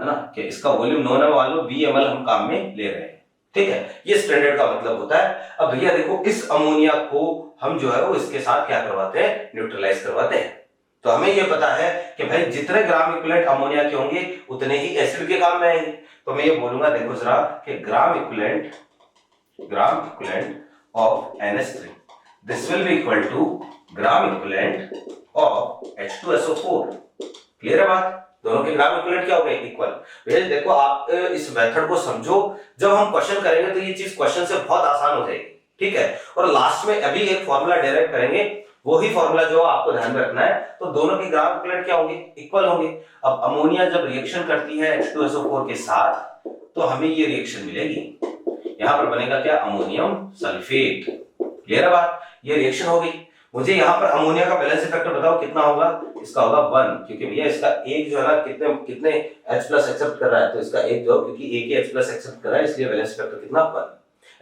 ना, कि इसका वॉल्यूम नॉन है, मान लो VmL हम काम में ले रहे हैं, ठीक है, ये स्टैंडर्ड का मतलब होता है। अब भैया देखो, इस अमोनिया को हम जो है वो इसके साथ क्या करवाते हैं, न्यूट्रलाइज करवाते हैं। तो हमें ये पता है कि भाई जितने ग्राम इक्विवेलेंट अमोनिया के होंगे उतने ही एसिड के काम में आएंगे। तो मैं ये बोलूंगा, देखो जरा, कि gram equivalent of NH3, this will be equal to gram equivalent of H2SO4। Clear है बात? दोनों के ग्राम इक्विवेलेंट क्या हो गए, इक्वल। भैया देखो, आप इस मेथड को समझो, जब हम क्वेश्चन करेंगे तो ये चीज क्वेश्चन से बहुत आसान हो जाएगी, ठीक है। और लास्ट में अभी एक फॉर्मूला डेराइव करेंगे, वही फॉर्मूला जो आपको ध्यान में रखना है। तो दोनों के ग्राम इक्विवेलेंट क्या होंगे, इक्वल होंगे। अब अमोनिया जब रिएक्शन करती है H2SO4 के साथ, तो हमें ये रिएक्शन मिलेगी, यहां पर बनेगा क्या, अमोनियम सल्फेट। क्लियर है बात? ये रिएक्शन हो गई। मुझे यहाँ पर अमोनिया का बैलेंस इफेक्ट बताओ कितना होगा, इसका होगा 1, क्योंकि भैया इसका एक जो है ना कितने H+ एक्सेप्ट कर रहा है, तो इसका एक जो, क्योंकि एक ही H+ एक्सेप्ट कर रहा है, इसलिए बैलेंस इफेक्ट कितना 1।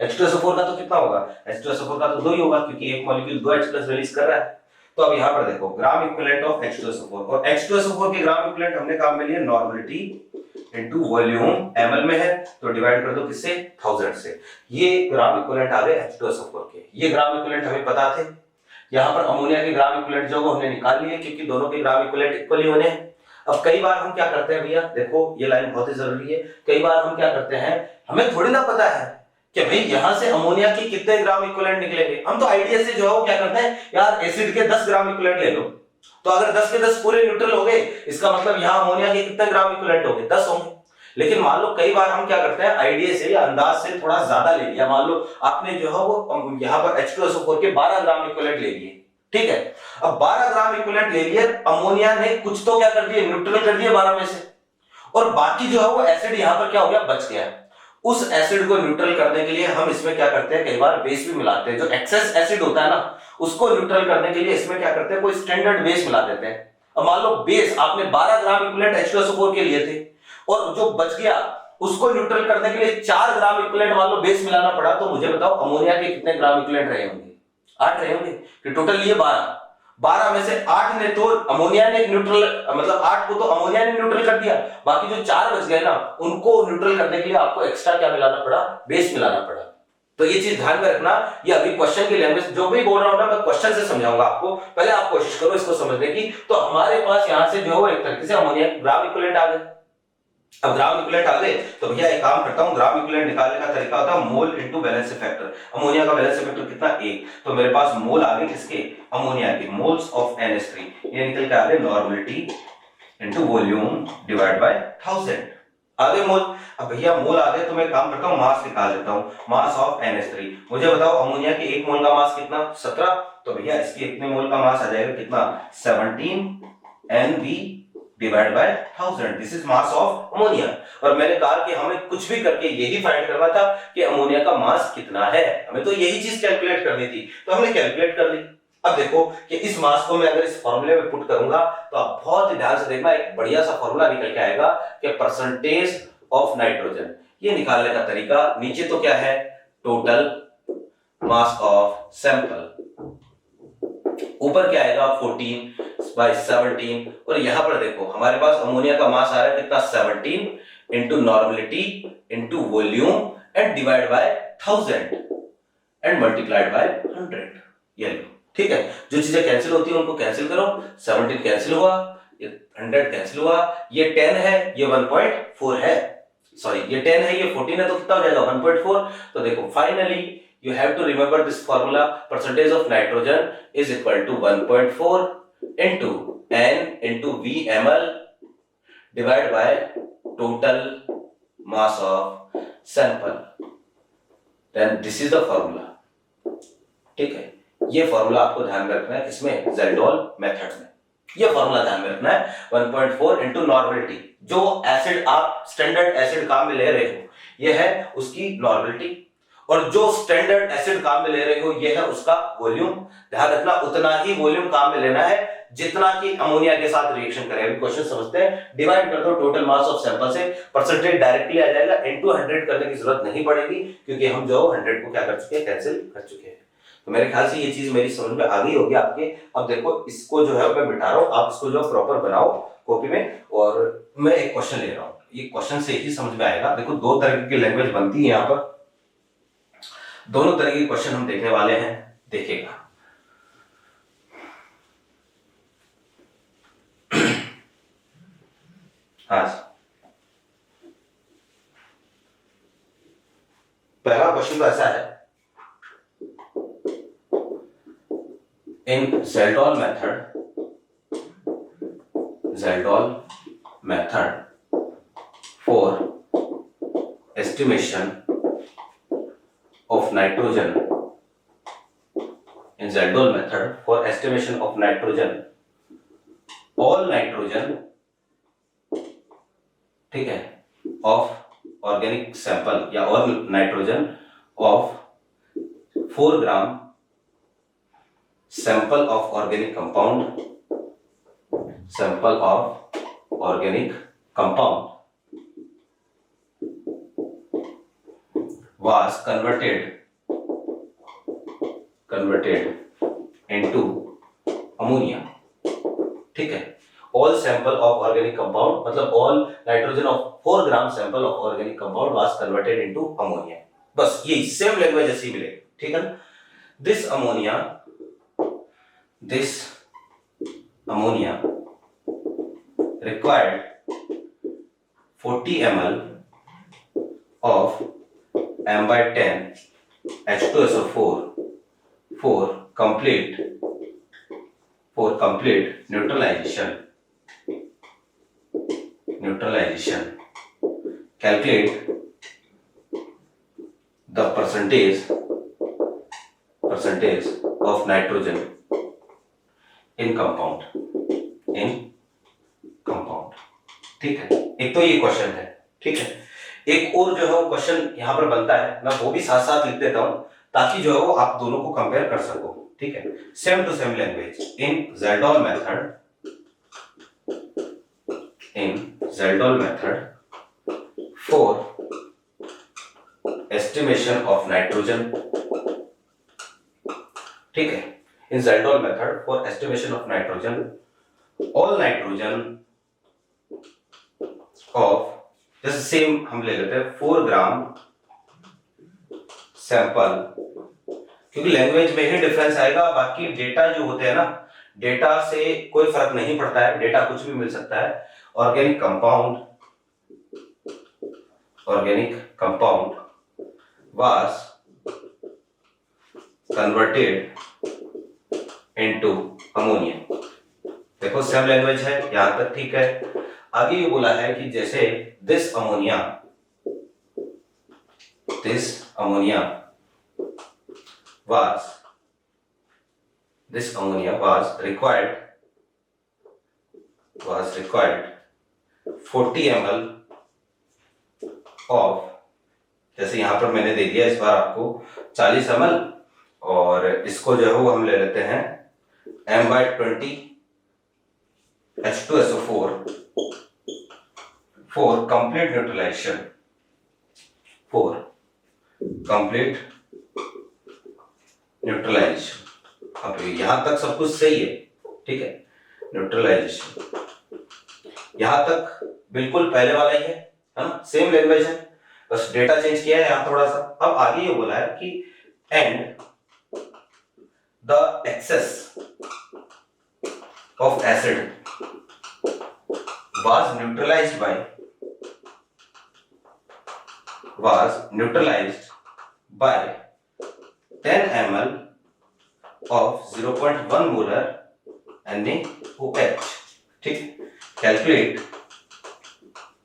H2SO4 का तो कितना होगा, H2SO4 का तो 2 ही होगा, क्योंकि एक मॉलिक्यूल 2 H+ रिलीज कर रहा है। तो अब यहाँ पर देखो, ग्राम इक्विवेलेंट ऑफ H2SO4, और H2SO4 के ग्राम इक्विवेलेंट हमने काम में लिया नॉर्मलिटी इनटू वॉल्यूम, ml में है तो डिवाइड कर दो किससे, 1000 से। ये ग्राम इक्विवेलेंट आ गए H2SO4 के। ये ग्राम इक्विवेलेंट हमें पता थे। यहाँ पर अमोनिया के ग्राम इक्विवेलेंट जो हमने निकाल लिए, क्योंकि दोनों के ग्राम इक्विवेलेंट इक्वल ही होने हैं। अब कई बार हम क्या करते हैं भैया, देखो ये लाइन बहुत ही जरूरी है। कई बार हम क्या करते हैं, हमें थोड़ी ना पता है कि भाई यहाँ से अमोनिया के कितने ग्राम इक्विवेलेंट निकलेंगे। हम तो आइडिया से जो है वो क्या करते हैं, यार एसिड के 10 ग्राम इक्विवेलेंट ले लो, तो अगर 10 के 10 पूरे न्यूट्रल हो गए, इसका मतलब यहाँ अमोनिया के कितने ग्राम इक्विवेलेंट होंगे, 10 होंगे। लेकिन मान लो कई बार हम क्या करते हैं, आइडिया से या अंदाज से थोड़ा ज्यादा ले लिया। मान लो आपने जो है वो यहाँ पर H2SO4 के 12 ग्राम इक्विवेलेंट ले लिए, ठीक है। अब 12 ग्राम इक्विवेलेंट ले लिए, अमोनिया ने कुछ तो क्या कर दिया, न्यूट्रल कर दिया 12 में से, और बाकी जो है वो एसिड यहाँ पर क्या हो गया, बच गया। उस एसिड को न्यूट्रल करने के लिए हम इसमें क्या करते हैं, कई बार बेस भी मिलाते हैं। जो एक्सेस एसिड होता है ना, उसको न्यूट्रल करने के लिए इसमें क्या करते हैं, कोई स्टैंडर्ड बेस मिला देते हैं। अब मान लो बेस आपने 12 ग्राम इक्विवेलेंट H2SO4 के लिए थे, और जो बच गया उसको न्यूट्रल करने के लिए 4 ग्राम इक्विवेलेंट मान लो बेस मिलाना पड़ा, तो मुझे बताओ अमोनिया के कितने ग्राम इक्विवेलेंट रहे होंगे, 8 रहे होंगे, कि टोटल लिए 12 12 में से 8 ने तो अमोनिया ने न्यूट्रल, मतलब 8 को तो अमोनिया ने न्यूट्रल कर दिया, बाकी जो 4 बच गए ना उनको न्यूट्रल करने के लिए आपको एक्स्ट्रा क्या मिलाना पड़ा, बेस मिलाना पड़ा। तो ये चीज ध्यान में रखना, ये अभी क्वेश्चन की लैंग्वेज जो भी बोल रहा हूं ना मैं क्वेश्चन से समझाऊंगा आपको, पहले आप कोशिश करो इसको समझने की। तो हमारे पास यहां से जो एक तरीके से अमोनिया ग्राम इक्विवेलेंट आ गए। अब ग्राम इक्विवेलेंट आ गए तो भैया एक काम करता हूं, ग्राम इक्विवेलेंट निकालने का तरीका होता है मोल इनटू बैलेंस फैक्टर। अमोनिया का बैलेंस फैक्टर कितना, 1, तो मेरे पास मोल आ गए किसके, अमोनिया के, मोल्स ऑफ NH3, ये निकल के आ गए normality into volume divide by 1000, आगे मोल। अब भैया मोल आ गए तो मैं काम करता हूं मास निकाल लेता हूं, मास ऑफ NH3। मुझे बताओ अमोनिया के 1 मोल का मास कितना, 17, तो भैया इसके इतने मोल का मास आ जाएगा कितना, 17 NV divide by 1000, this is mass of ammonia. और मैंने कहा कि हमें कुछ भी करके यही फाइंड करना था कि अमोनिया का मास कितना है, हमें तो यही चीज कैलकुलेट करनी थी, तो हमने कैलकुलेट कर ली। अब देखो कि इस मास को मैं अगर इस फॉर्मूले में पुट करूंगा तो आप बहुत ही ध्यान से देखना, एक बढ़िया सा फॉर्मूला निकल के आएगा कि परसेंटेज ऑफ नाइट्रोजन, ये निकालने का तरीका। नीचे तो क्या है, टोटल मास ऑफ सैंपल, ऊपर क्या आएगा 14/17, और यहां पर देखो हमारे पास अमोनिया का मास आ रहा है कितना, 17 into normality into volume and divide by 1000 and multiplied by 100, ये लो, ठीक है। जो चीजें कैंसिल होती है उनको कैंसिल करो, 17 कैंसिल हुआ, ये 100 कैंसिल हुआ, ये 10 है, ये 1.4 है, सॉरी ये 10 है, ये 14 है, तो कितना हो जाएगा 1.4। तो देखो finally you have to remember this formula, percentage of nitrogen is equal to 1.4 into N into V ml divided by total mass of sample, then this is the formula, ठीक है। ये फॉर्मूला आपको ध्यान में रखना है, किसमें, ज़ेल्डोल मेथड में, ये फॉर्मूला ध्यान में रखना है। 1.4 इंटू नॉर्मलिटी, जो एसिड आप स्टैंडर्ड एसिड काम में ले रहे हो ये है उसकी नॉर्मलिटी, और जो स्टैंडर्ड एसिड काम में ले रहे हो ये है उसका वॉल्यूम। ध्यान रखना उतना ही वॉल्यूम काम में लेना है जितना कि अमोनिया के साथ रिएक्शन करे। अभी क्वेश्चन समझते हैं, डिवाइड कर दो टोटल मास ऑफ सैंपल से, परसेंटेज डायरेक्टली आ जाएगा, इनटू 100 करने की जरूरत नहीं पड़ेगी क्योंकि हम जो 100 को क्या कर चुके हैं, कैंसिल कर चुके हैं। तो मेरे ख्याल से ये चीज मेरी समझ में आ गई होगी आपके। अब देखो इसको जो है मैं मिटा रहा हूं, आप इसको जो प्रॉपर बनाओ कॉपी में, और मैं एक क्वेश्चन ले रहा हूं, ये क्वेश्चन से ही समझ में आएगा। देखो दो तरह की लैंग्वेज बनती है यहाँ पर, दोनों तरह के क्वेश्चन हम देखने वाले हैं, देखिएगा। हाँ, पहला क्वेश्चन तो ऐसा है, in Kjeldahl method for estimation of nitrogen, in Zendoll method for estimation of nitrogen, all nitrogen, ठीक है, of organic sample या all nitrogen of 4 gram sample of organic compound, sample of organic compound was converted into ammonia, ठीक है। all sample of organic compound मतलब all nitrogen of 4 gram sample of organic compound was converted into ammonia, बस ये same language ऐसी मिलेगी, ठीक है ना। this ammonia required 40 ml of M/10 H2SO4 for complete neutralization. Calculate the percentage of nitrogen in compound, ठीक है। एक तो ये क्वेश्चन है, ठीक है। एक और जो है वो क्वेश्चन यहाँ पर बनता है, मैं वो भी साथ साथ लिख देता हूं ताकि जो है वो आप दोनों को कंपेयर कर सको, ठीक है। Same to same language, in Kjeldahl method for estimation of nitrogen, ठीक है। in Zeldol method for estimation of nitrogen, all nitrogen of, जैसे सेम हम ले लेते हैं 4 ग्राम सैंपल, क्योंकि लैंग्वेज में ही डिफरेंस आएगा, बाकी डेटा जो होते हैं ना, डेटा से कोई फर्क नहीं पड़ता है, डेटा कुछ भी मिल सकता है। Organic compound was converted into ammonia। देखो सेम लैंग्वेज है, यहां तक ठीक है। आगे ये बोला है कि जैसे this ammonia was required 40 ml of, जैसे यहां पर मैंने दे दिया इस बार आपको 40 ml, और इसको जो है वो हम ले लेते हैं M/20 H2SO4 for complete neutralization, अब यहां तक सब कुछ सही है, ठीक है। न्यूट्रलाइजेशन यहां तक बिल्कुल पहले वाला ही है ना, सेम लैंग्वेज है, बस डेटा चेंज किया है यहां थोड़ा सा। अब आगे ये बोला है कि and the excess of acid was neutralized by 10 ml of 0.1 molar NaOH, ठीक। Calculate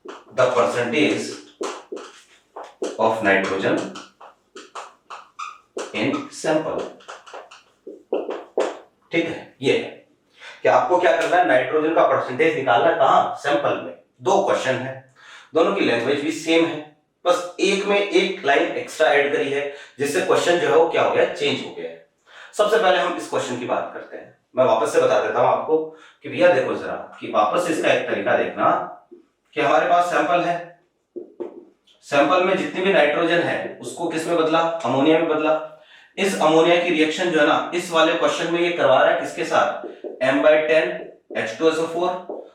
the percentage of nitrogen in sample, ठीक है। ये है कि आपको क्या करना है, नाइट्रोजन का परसेंटेज निकालना है, कहां, सैंपल में। 2 क्वेश्चन है, दोनों की लैंग्वेज भी सेम है, बस एक में एक लाइन एक्स्ट्रा ऐड करी है, जिससे क्वेश्चन जो है वो क्या हो गया, चेंज हो गया है। सबसे पहले हम इस क्वेश्चन की बात करते हैं। मैं वापस से बता देता हूं आपको कि भैया देखो जरा, कि वापस इसका एक तरीका देखना कि हमारे पास सैंपल है, सैंपल में जितनी भी नाइट्रोजन है उसको किस में बदला, अमोनिया में बदला। इस अमोनिया की रिएक्शन जो है ना, इस वाले क्वेश्चन में ये करवा रहा है किसके साथ, M/10 H2SO4,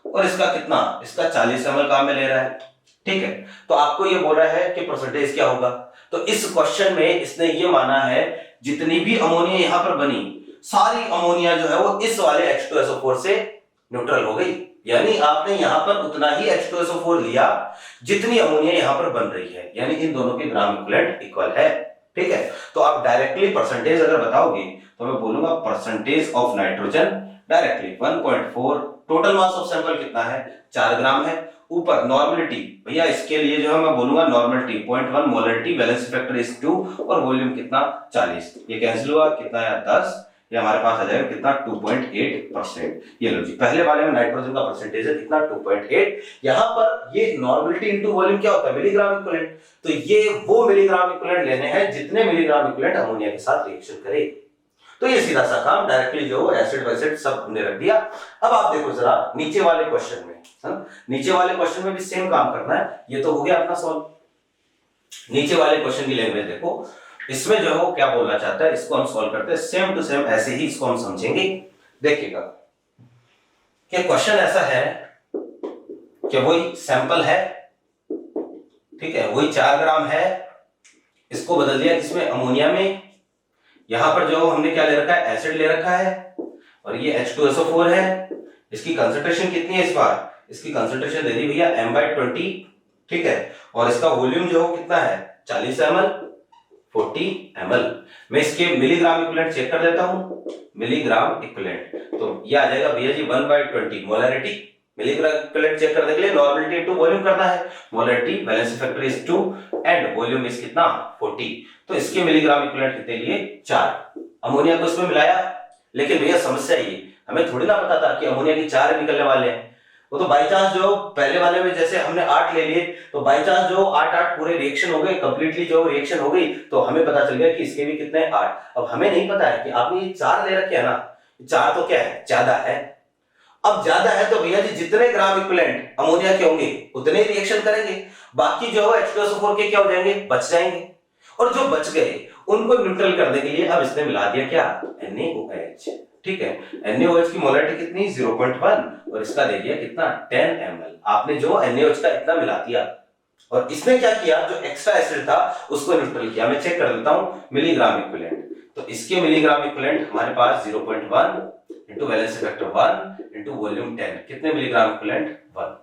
और इसका कितना, इसका 40 ml काम में ले रहा है, ठीक है। तो आपको ये बोल रहा है कि परसेंटेज क्या होगा, तो इस क्वेश्चन में इसने ये माना है जितनी भी अमोनिया यहां पर बनी, सारी अमोनिया जो है वो इस वाले H2SO4 से न्यूट्रल हो गई, यानी आपने यहां पर उतना ही H2SO4 लिया जितनी अमोनिया यहां पर बन रही है, यानी इन दोनों के ग्राम इक्विवेलेंट इक्वल है, ठीक है। तो आप डायरेक्टली परसेंटेज अगर बताओगे तो मैं बोलूंगा percentage of nitrogen directly 1.4, total mass of sample कितना है, 4 ग्राम है। ऊपर नॉर्मलिटी, भैया इसके लिए जो है मैं बोलूंगा normality 0.1 molarity, valence factor is 2, और वॉल्यूम कितना 40, ये कैंसिल हुआ, कितना है 10, ये हमारे पास आ जाएगा कितना 2.8%। ये लो जी, पहले वाले में नाइट्रोजन का परसेंटेज है कितना 2.8, यहां पर ये नॉर्मलिटी इनटू वॉल्यूम क्या होता है, मिलीग्राम इक्विवेलेंट, तो ये वो मिलीग्राम इक्विवेलेंट लेने हैं जितने मिलीग्राम इक्विवेलेंट अमोनिया के साथ रिएक्शन करे। तो ये सीधा सा काम डायरेक्टली जो एसिड वैसिड सब हमने रख दिया। अब आप देखो जरा नीचे वाले क्वेश्चन में, नीचे वाले क्वेश्चन में भी सेम काम करना है। ये तो हो गया अपना सॉल्व। नीचे वाले क्वेश्चन की लैंग्वेज देखो, इसमें जो है वो क्या बोलना चाहता है, इसको हम सॉल्व करते हैं सेम टू सेम, ऐसे ही इसको हम समझेंगे। देखिएगा कि क्वेश्चन ऐसा है कि वही सैंपल है, ठीक है, वही 4 ग्राम है, इसको बदल दिया किसमें, अमोनिया में। यहां पर जो हमने क्या ले रखा है, एसिड ले रखा है, और ये H2SO4 है। इसकी कंसंट्रेशन कितनी है इस बार, इसकी कंसंट्रेशन दे दी भैया M/20, ठीक है, और इसका वॉल्यूम जो कितना है 40 ml 40 ml। मैं इसके मिलीग्राम इक्विवेलेंट चेक कर देता हूं, मिलीग्राम इक्विवेलेंट, तो ये आ जाएगा भैया जी 1/20 मोलरिटी। मिलीग्राम इक्विवेलेंट चेक करने के लिए नॉर्मलिटी इनटू वॉल्यूम करना है, molarity valence factor is 2 and volume is कितना 40, तो इसके मिलीग्राम इक्विवेलेंट कितने लिए 4। अमोनिया को इसमें मिलाया, लेकिन भैया समस्या ये, हमें थोड़ी ना पता था कि अमोनिया की 4 निकलने वाले हैं। वो तो बाई चांस जो पहले वाले में जैसे हमने 8 ले लिए, तो बाई चांस जो 8 पूरे रिएक्शन हो गए, कंप्लीटली जो रिएक्शन हो गई, तो हमें पता चल गया कि इसके भी कितने 8। अब हमें नहीं पता है कि आपने ये 4 ले रखे है ना, 4 तो क्या है, ज्यादा है। अब ज्यादा है तो भैया जी जितने ग्राम इक्विवेलेंट अमोनिया के होंगे उतने रिएक्शन करेंगे, बाकी जो H2SO4 के क्या हो जाएंगे, बच जाएंगे, और जो बच गए उनको न्यूट्रल करने के लिए अब इसने मिला दिया क्या, NaOH। ठीक है, NaOH की मोलरिटी कितनी 0.1 और इसका दे दिया कितना 10 ml। आपने जो NaOH का इतना मिला दिया और इसने क्या किया, जो एक्स्ट्रा एसिड था उसको न्यूट्रल किया। मैं चेक कर लेता हूं मिलीग्राम इक्विवेलेंट। तो इसके मिलीग्राम इक्विवेलेंट हमारे पास 0.1 into valency factor 1 into volume 10, कितने मिलीग्राम इक्विवेलेंट 1।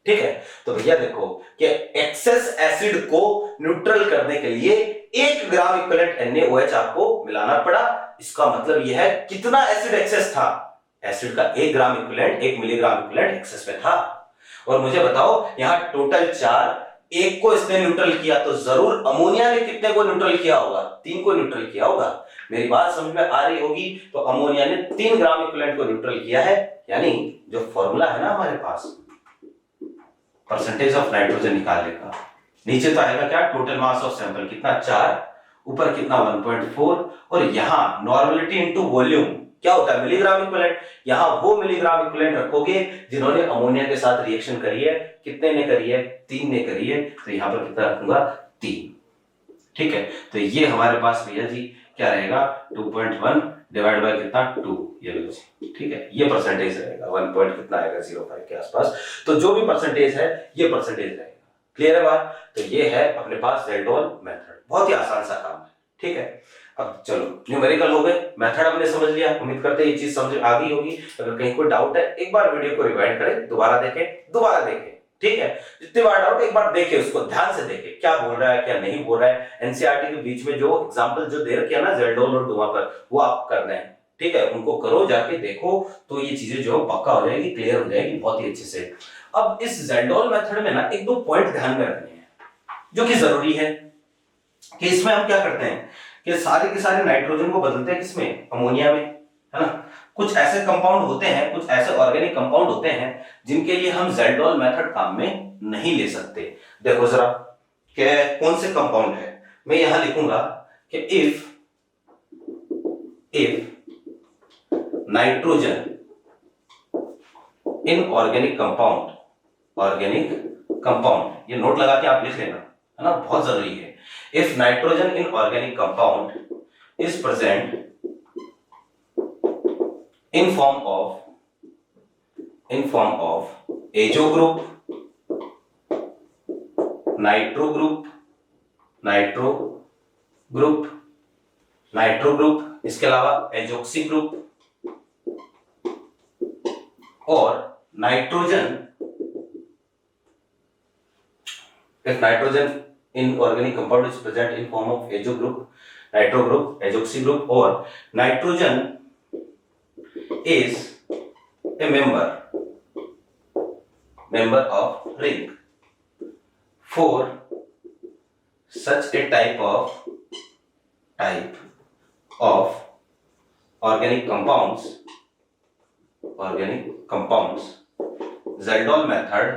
ठीक है, तो भैया देखो कि एक्सेस एसिड को न्यूट्रल करने के लिए 1 ग्राम इक्विवेलेंट NaOH आपको मिलाना पड़ा। इसका मतलब यह है कितना एसिड एक्सेस था, एसिड का 1 gram equivalent 1 milligram equivalent excess में था। और मुझे बताओ यहां टोटल 4, एक को इसने न्यूट्रल किया तो जरूर अमोनिया ने कितने को न्यूट्रल किया होगा, 3 को न्यूट्रल किया होगा। मेरी बात समझ में आ रही होगी। तो अमोनिया ने 3 ग्राम इक्विवेलेंट को न्यूट्रल किया है, यानी जो फॉर्मूला है ना हमारे पास परसेंटेज ऑफ नाइट्रोजन निकालने का, नीचे तो आएगा क्या टोटल मास ऑफ सैंपल कितना 4, ऊपर कितना 1.4 और यहां नॉर्मलिटी इनटू वॉल्यूम क्या होता है मिलीग्राम इक्विवेलेंट। यहां वो मिलीग्राम इक्विवेलेंट रखोगे जिन्होंने अमोनिया के साथ रिएक्शन करी है, कितने ने करी है 3 ने करी है, तो यहां पर कितना रखूंगा 3। ठीक है, तो ये हमारे पास भैया जी क्या रहेगा 2.1 डिवाइड बाय कितना 2, ये लो जी। ठीक है, ये परसेंटेज रहेगा 1 पॉइंट कितना आएगा 05 के आसपास। तो जो भी परसेंटेज है ये परसेंटेज रहेगा। क्लियर है बात। तो ये है अपने पास ज़ेल्डोल मेथड, बहुत ही आसान सा काम है। ठीक है, अब चलो न्यूमेरिकल हो गए, मेथड हमने समझ लिया। उम्मीद करते हैं ये चीज समझ आ गई होगी। अगर कहीं कोई डाउट है एक बार वीडियो को रिवाइंड करें, दोबारा देखें। ठीक है, जितनी बार डाउट एक बार देखें, उसको ध्यान से देखें क्या बोल रहा है क्या नहीं बोल रहा है। एनसीईआरटी के बीच में जो एग्जांपल जो दे रखे हैं ना ज़ेल्डोल और डुमा पर, वो आप करना है। ठीक है, उनको करो, जाके देखो, तो ये चीजें जो पक्का हो जाएगी, क्लियर हो जाएगी बहुत ही अच्छे से। अब इस ज़ेल्डोल मेथड में ना 1-2 पॉइंट ध्यान में रखने हैं जो कि जरूरी है कि इसमें हम क्या करते हैं कि सारे के सारे नाइट्रोजन को बदलते हैं किसमें, अमोनिया में, है ना। कुछ ऐसे कंपाउंड होते हैं, कुछ ऐसे ऑर्गेनिक कंपाउंड होते हैं जिनके लिए हम ज़ेल्डोल मेथड काम में नहीं ले सकते। देखो जरा कि कौन से कंपाउंड है। मैं यहां लिखूंगा कि if nitrogen in organic compound, ये नोट लगा के आप लिख लेना, है ना, बहुत जरूरी है। If nitrogen in organic compound is present in form of azo group, nitro group, इसके अलावा एजोक्सी ग्रुप और nitrogen, if nitrogen in organic compound is present in form of azo group, nitro group, azoxy group or nitrogen is a member of ring for such a type of organic compounds, Zeldol method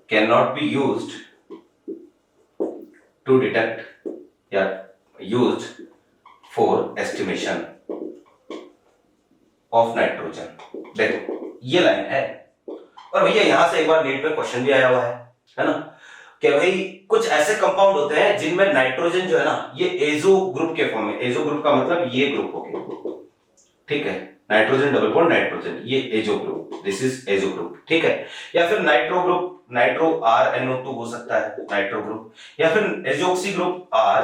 cannot be used to detect या used for estimation of nitrogen। देखो ये line है, और भैया यहां से एक बार NEET में क्वेश्चन भी आया हुआ है ना, कि भाई कुछ ऐसे कंपाउंड होते हैं जिनमें नाइट्रोजन जो है ना ये एजो ग्रुप के फॉर्म में, एजो ग्रुप का मतलब ये ग्रुप हो गया। ठीक है, नाइट्रोजन डबल बॉन्ड नाइट्रोजन, ये azo group, this is azo group. ठीक है, या फिर नाइट्रो ग्रुप, नाइट्रो RNO2 हो सकता है नाइट्रो ग्रुप, या फिर azoxy group R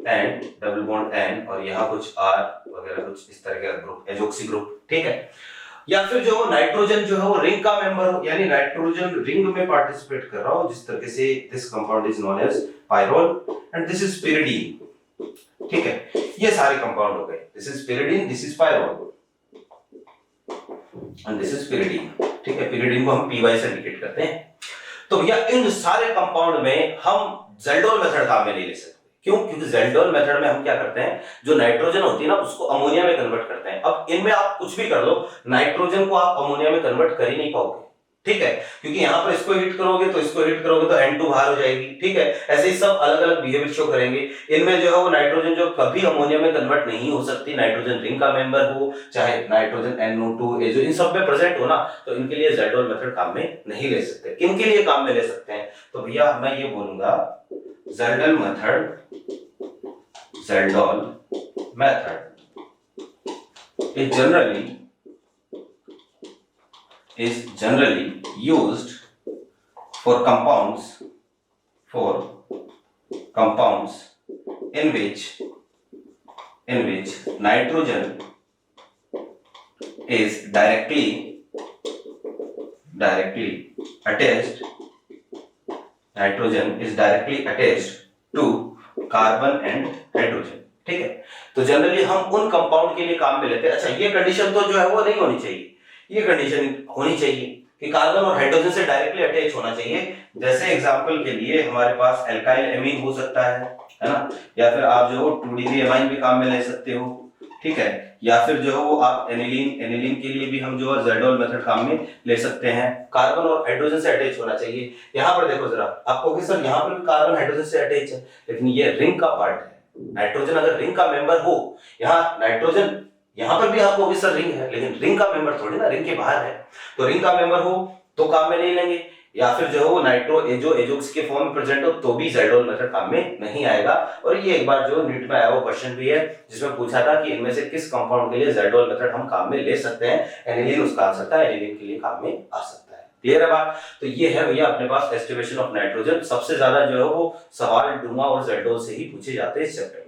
and double bond N और यहां कुछ R वगैरह कुछ इस तरह का ग्रुप, एजोक्सी ग्रुप। ठीक है, या फिर जो नाइट्रोजन जो है वो रिंग का मेंबर हो, यानी नाइट्रोजन रिंग में पार्टिसिपेट कर रहा हो, जिस तरह से this compound is known as pyrrole and this is pyridine. ठीक है, ये सारे कंपाउंड हो गए, this is pyridine, this is pyrrole and this is pyridine. ठीक है, पिरिडीन को हम PY से इंडिकेट करते हैं। तो भैया इन सारे कंपाउंड में हम ज़ेल्डोल मेथड काम में नहीं ले सकते। क्यों? क्योंकि ज़ेल्डोल मेथड में हम क्या करते हैं, जो नाइट्रोजन होती है ना उसको अमोनिया में कन्वर्ट करते हैं। अब इनमें आप कुछ भी कर लो, नाइट्रोजन को आप अमोनिया में कन्वर्ट कर ही नहीं पाओगे। ठीक है, क्योंकि यहाँ पर इसको हिट करोगे तो इसको हिट करोगे तो N2 बाहर हो जाएगी। ठीक है, ऐसे ही सब अलग अलग बिहेवियर शो करेंगे। इनमें जो है वो नाइट्रोजन जो कभी अमोनिया में कन्वर्ट नहीं हो सकती, नाइट्रोजन रिंग का मेंबर हो चाहे नाइट्रोजन NO2 एजो इन सब में प्रेजेंट हो ना, तो इनके लिए ज़ेडोल मेथड काम में नहीं ले सकते। इनके लिए काम में ले सकते हैं, तो भैया मैं ये बोलूंगा ज़ेडोल method is generally used for compounds in which nitrogen is directly attached to carbon and hydrogen। ठीक है, तो जनरली हम उन कंपाउंड के लिए काम में लेते हैं। अच्छा, ये कंडीशन तो जो है वो नहीं होनी चाहिए, ये कंडीशन होनी चाहिए कि कार्बन और हाइड्रोजन से डायरेक्टली अटैच होना चाहिए। जैसे एग्जांपल के लिए हमारे पास एल्काइल एमीन हो सकता है ना, या फिर आप जो 2 डिग्री एमाइन भी काम में ले सकते हो। ठीक है, या फिर जो है वो आप एनिलीन के लिए भी हम जो है ज़ेडोल मेथड काम में ले सकते हैं। कार्बन और हाइड्रोजन से अटैच होना चाहिए। यहाँ पर देखो जरा, आपको कि सर यहाँ पर भी कार्बन हाइड्रोजन से अटैच है, लेकिन ये रिंग का पार्ट है। नाइट्रोजन अगर रिंग का मेंबर हो, यहाँ नाइट्रोजन यहाँ पर भी आपको भी सर रिंग है, लेकिन रिंग का मेंबर थोड़ी ना, रिंग के बाहर है, तो रिंग का मेंबर हो तो काम में नहीं लेंगे। या फिर जो है वो नाइट्रो एजोक्स के फॉर्म में प्रेजेंट हो तो भी ज़ेडोल मेथड काम में नहीं आएगा। और ये एक बार जो नीट में आया वो क्वेश्चन भी है, जिसमें पूछा था कि इनमें से किस कंपाउंड के लिए ज़ेडोल मेथड हम काम में ले सकते हैं। एनिलीन उसका आंसर था, एनिलीन के लिए काम में आ सकता है। क्लियर है बात? तो ये है भैया अपने पास एस्टिमेशन ऑफ नाइट्रोजन। सबसे ज्यादा जो है वो सवाल डुमा और ज़ेडोल से ही पूछे जाते हैं इस चैप्टर में।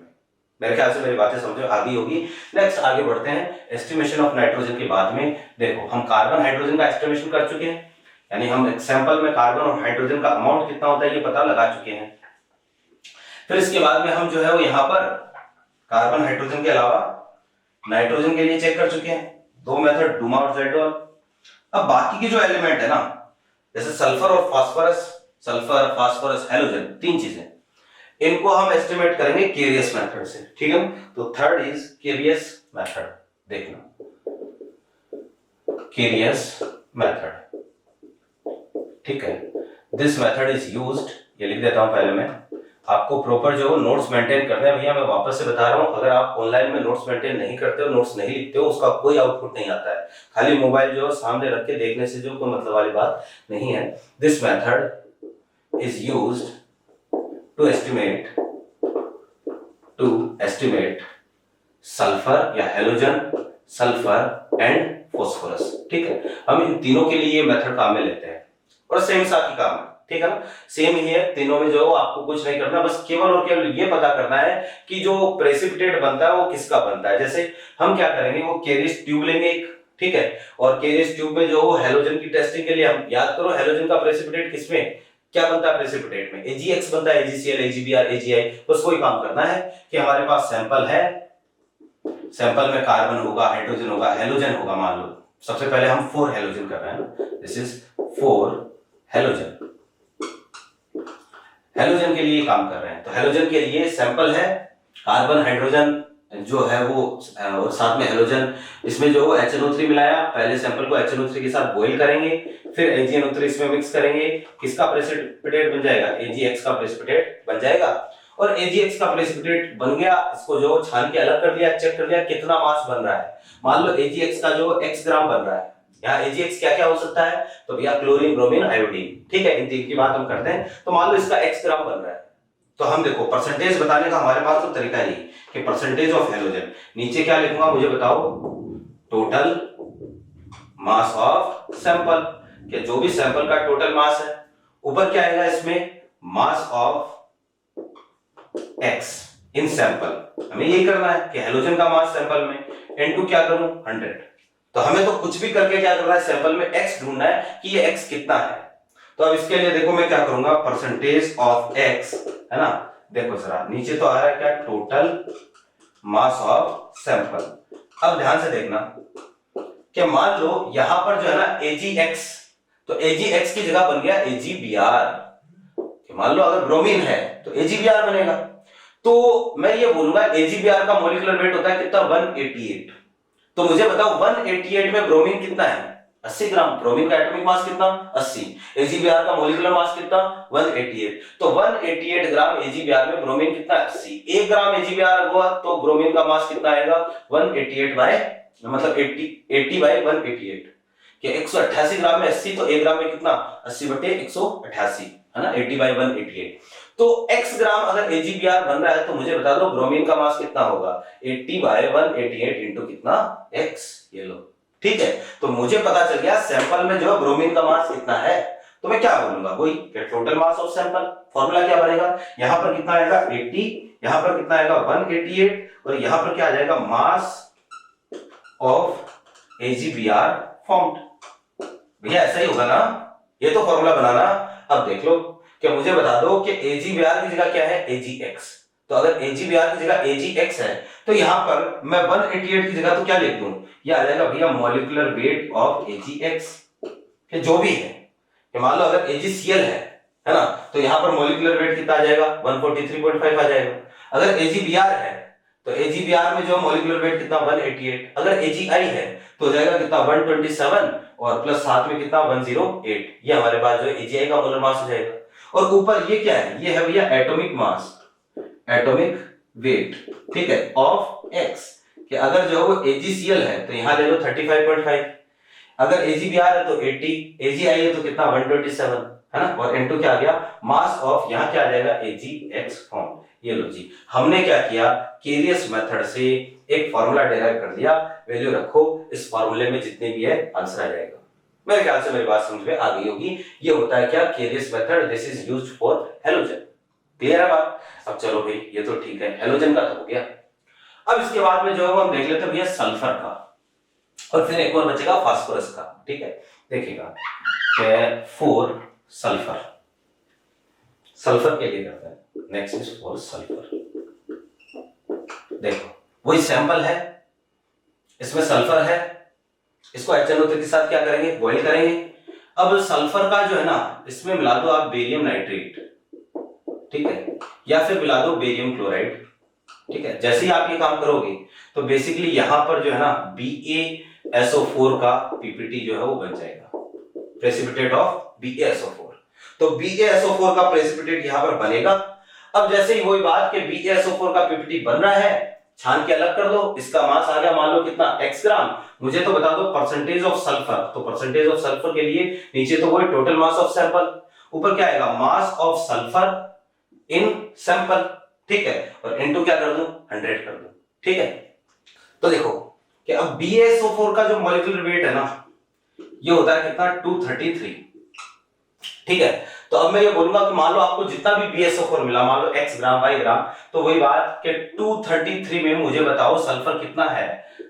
मेरे ख्याल से मेरी बातें समझ आ गई होगी। नेक्स्ट आगे बढ़ते हैं एस्टिमेशन ऑफ नाइट्रोजन के बाद में। देखो, हम कार्बन हाइड्रोजन का एस्टिमेशन कर चुके हैं, यानी हम एक सैंपल में कार्बन और हाइड्रोजन का अमाउंट कितना होता है ये पता लगा चुके हैं। फिर इसके बाद में हम जो है वो यहाँ पर कार्बन हाइड्रोजन के अलावा नाइट्रोजन के लिए चेक कर चुके हैं, 2 मेथड, डुमा और ज़ेडोल। अब बाकी के जो एलिमेंट है ना, जैसे सल्फर और फास्फोरस, हैलोजन, 3 चीजें, इनको हम एस्टिमेट करेंगे केरियस मेथड से। ठीक है, तो थर्ड इज केरियस मेथड। देखना, केरियस मेथड, ठीक है, दिस मेथड इज यूज्ड, ये लिख देता हूं पहले मैं, आपको प्रॉपर जो नोट्स मेंटेन करने हैं भैया। मैं वापस से बता रहा हूं, अगर आप ऑनलाइन में नोट्स मेंटेन नहीं करते हो, नोट्स नहीं लिखते हो, उसका कोई आउटपुट नहीं आता है। खाली मोबाइल जो सामने रख के देखने से जो कोई मतलब वाली बात नहीं है। This method is used to estimate sulphur या हेलोजन, सल्फर एंड फास्फोरस। ठीक है, हम इन तीनों के लिए ये मेथड काम में लेते हैं और सेम साथ ही काम है। ठीक है ना, सेम ही है तीनों में, जो आपको कुछ नहीं करना, बस केवल और केवल ये पता करना है कि जो प्रेसिपिटेट बनता है वो किसका बनता है। जैसे हम क्या करेंगे, वो केरियस ट्यूब लेंगे एक, ठीक है, और केरियस ट्यूब में जो हेलोजन की टेस्टिंग के लिए हम याद करो हेलोजन का प्रेसिपिटेट किसमें क्या बनता है, प्रेसिपिटेट में AgX बनता है, AgCl, AgBr, AgI। बस वही काम करना है कि हमारे पास सैंपल है, सैंपल में कार्बन होगा, हाइड्रोजन होगा, हेलोजन होगा। मान लो सबसे पहले हम 4 हेलोजन कर रहे हैं, दिस इज 4 हेलोजन। हेलोजन के लिए काम कर रहे हैं, तो हेलोजन के लिए सैंपल है कार्बन, हाइड्रोजन जो है वो, और साथ में हेलोजन। इसमें जो HNO3 मिलाया, पहले सैंपल को HNO3 के साथ बॉईल करेंगे, फिर AgNO3 इसमें मिक्स करेंगे। किसका प्रेसिपिटेट बन जाएगा, AgX का प्रेसिपिटेट बन जाएगा। और AgX का प्रेसिपिटेट बन गया, इसको जो छान के अलग कर दिया, चेक कर लिया कितना मास बन रहा है। मान लो AgX का जो X ग्राम बन रहा है, यहाँ AgX क्या क्या हो सकता है, तो भैया क्लोरीन, ब्रोमीन, आयोडीन। ठीक है, इन तीन की बात हम करते हैं। तो मान लो इसका X ग्राम बन रहा है, तो हम देखो परसेंटेज बताने का हमारे पास तो तरीका नहीं कि परसेंटेज ऑफ हेलोजन, नीचे क्या लिखूंगा मुझे बताओ, टोटल मास ऑफ सैंपल, कि जो भी सैंपल का टोटल मास है। ऊपर क्या आएगा इसमें, mass of X in sample. हमें यही करना है कि हेलोजन का मास सैंपल में, इनटू क्या करूं, 100। तो हमें तो कुछ भी करके क्या करना है, सैंपल में X ढूंढना है कि ये X कितना है। तो अब इसके लिए देखो मैं क्या करूंगा, परसेंटेज ऑफ X, है ना। देखो जरा नीचे तो आ रहा है क्या, टोटल मास ऑफ सैंपल। अब ध्यान से देखना कि मान लो यहां पर जो है ना AgX, तो AgX की जगह बन गया AgBr। मान लो अगर ब्रोमीन है तो AgBr बनेगा। तो मैं ये बोलूंगा AgBr का मॉलिक्यूलर वेट होता है कितना, 188। तो मुझे बताओ 188 में ब्रोमीन कितना है, 80 ग्राम। ब्रोमीन का एटॉमिक मास कितना? 80। AgBr का मॉलिक्यूलर मास कितना? 188। तो 188 ग्राम AgBr में ब्रोमीन कितना? 80। 1 ग्राम AgBr हुआ तो ब्रोमीन का मास कितना आएगा? 188 बाय मतलब 80 बाय 188 कि 188 ग्राम में 80, तो 1 ग्राम में कितना? 80 बटे 188 है ना, 80 बाय 188। तो x ग्राम अगर AgBr बन रहा है तो मुझे बता दो ब्रोमीन का मास कितना होगा? 80 बाय 188 इंटू कितना? x। ये लो, ठीक है। तो मुझे पता चल गया सैंपल में जो ब्रोमीन का मास कितना है। तो मैं क्या बोलूंगा? वही total mass of sample. Formula क्या बनेगा? यहां पर कितना आएगा? 80, यहां पर कितना आएगा? 188, और यहां पर क्या आ जाएगा? Mass of AgBr formed. भैया ऐसा ही होगा ना? ये तो फॉर्मूला बनाना। अब देख लो कि मुझे बता दो कि AgBr की जगह क्या है? Agx। तो अगर AgBr की जगह Agx है तो यहां पर मैं 188 की जगह तो क्या लिख दूं? ये आ जाएगा भैया मॉलिक्यूलर वेट ऑफ Agx, कि जो भी है कि मान लो अगर AgCl है ना, तो यहां पर मॉलिक्यूलर वेट कितना आ जाएगा? 143.5 आ जाएगा। अगर AgBr है तो AgBr में जो मॉलिक्यूलर वेट कितना? 188। अगर AgI है तो हो जाएगा कितना? 127 और प्लस साथ में कितना? 108। ये हमारे पास जो AgI का मोलर मास हो जाएगा। और ऊपर ये क्या है? ये है भैया एटॉमिक मास, एटॉमिक वेट, ठीक है, ऑफ x। कि अगर जो वो AgCl है तो यहां ले लो 35.5, अगर AgBr है तो 80, AgI है तो कितना? 127 है ना, और N2 क्या आ गया? मास ऑफ, यहां क्या आ जाएगा? Agx form. ये लो जी, हमने क्या किया? केरियस मेथड से एक फॉर्मूला डिराइव कर दिया, वैल्यू रखो, इस फॉर्मूले में जितने भी है आंसर आ जाएगा। मेरे ख्याल से मेरी बात समझ में आ गई होगी। ये होता है क्या? Carious method. This is used for halogen. Clear है बात? अब चलो भाई, ये तो ठीक है, हैलोजन का तो हो गया। अब इसके बाद में जो है हम देख लेते हैं भैया सल्फर का, और फिर एक और बचेगा फास्फोरस का। ठीक है, देखिएगा 4 सल्फर, सल्फर के लिए करते हैं। Next is 4 sulphur. देखो वही सैंपल है, इसमें सल्फर है, इसको HNO3 के साथ क्या करेंगे? बॉइल करेंगे। अब सल्फर का जो है ना, इसमें मिला दो आप बेरियम नाइट्रेट, ठीक है, या फिर मिला दो बेरियम क्लोराइड। ठीक है, जैसे ही आप ये काम करोगे तो बेसिकली यहां पर जो है ना BaSO4 का पीपीटी जो है वो बन जाएगा, प्रेसिपिटेट ऑफ BaSO4। तो BaSO4 का प्रेसिपिटेट यहां पर बनेगा। अब जैसे ही वही बात कि BaSO4 का पीपीटी बन रहा है, छान के अलग कर दो, इसका मास आ गया मान लो कितना? x ग्राम। मुझे तो बता दो परसेंटेज ऑफ सल्फर, तो परसेंटेज ऑफ सल्फर के लिए नीचे तो वही टोटल मास ऑफ सैंपल, ऊपर क्या आएगा? Mass of sulphur in sample. ठीक है, और इनटू क्या कर दूं? 100 कर दूं। ठीक है, तो देखो कि अब BaSO4 का जो मॉलिक्यूलर वेट है ना, ये होता है कितना? 233। ठीक है, तो अब मैं ये बोलूंगा कि मान लो आपको जितना भी BaSO4 मिला, मान लो x ग्राम y ग्राम, तो वही बात कि 233 में मुझे बताओ सल्फर कितना है?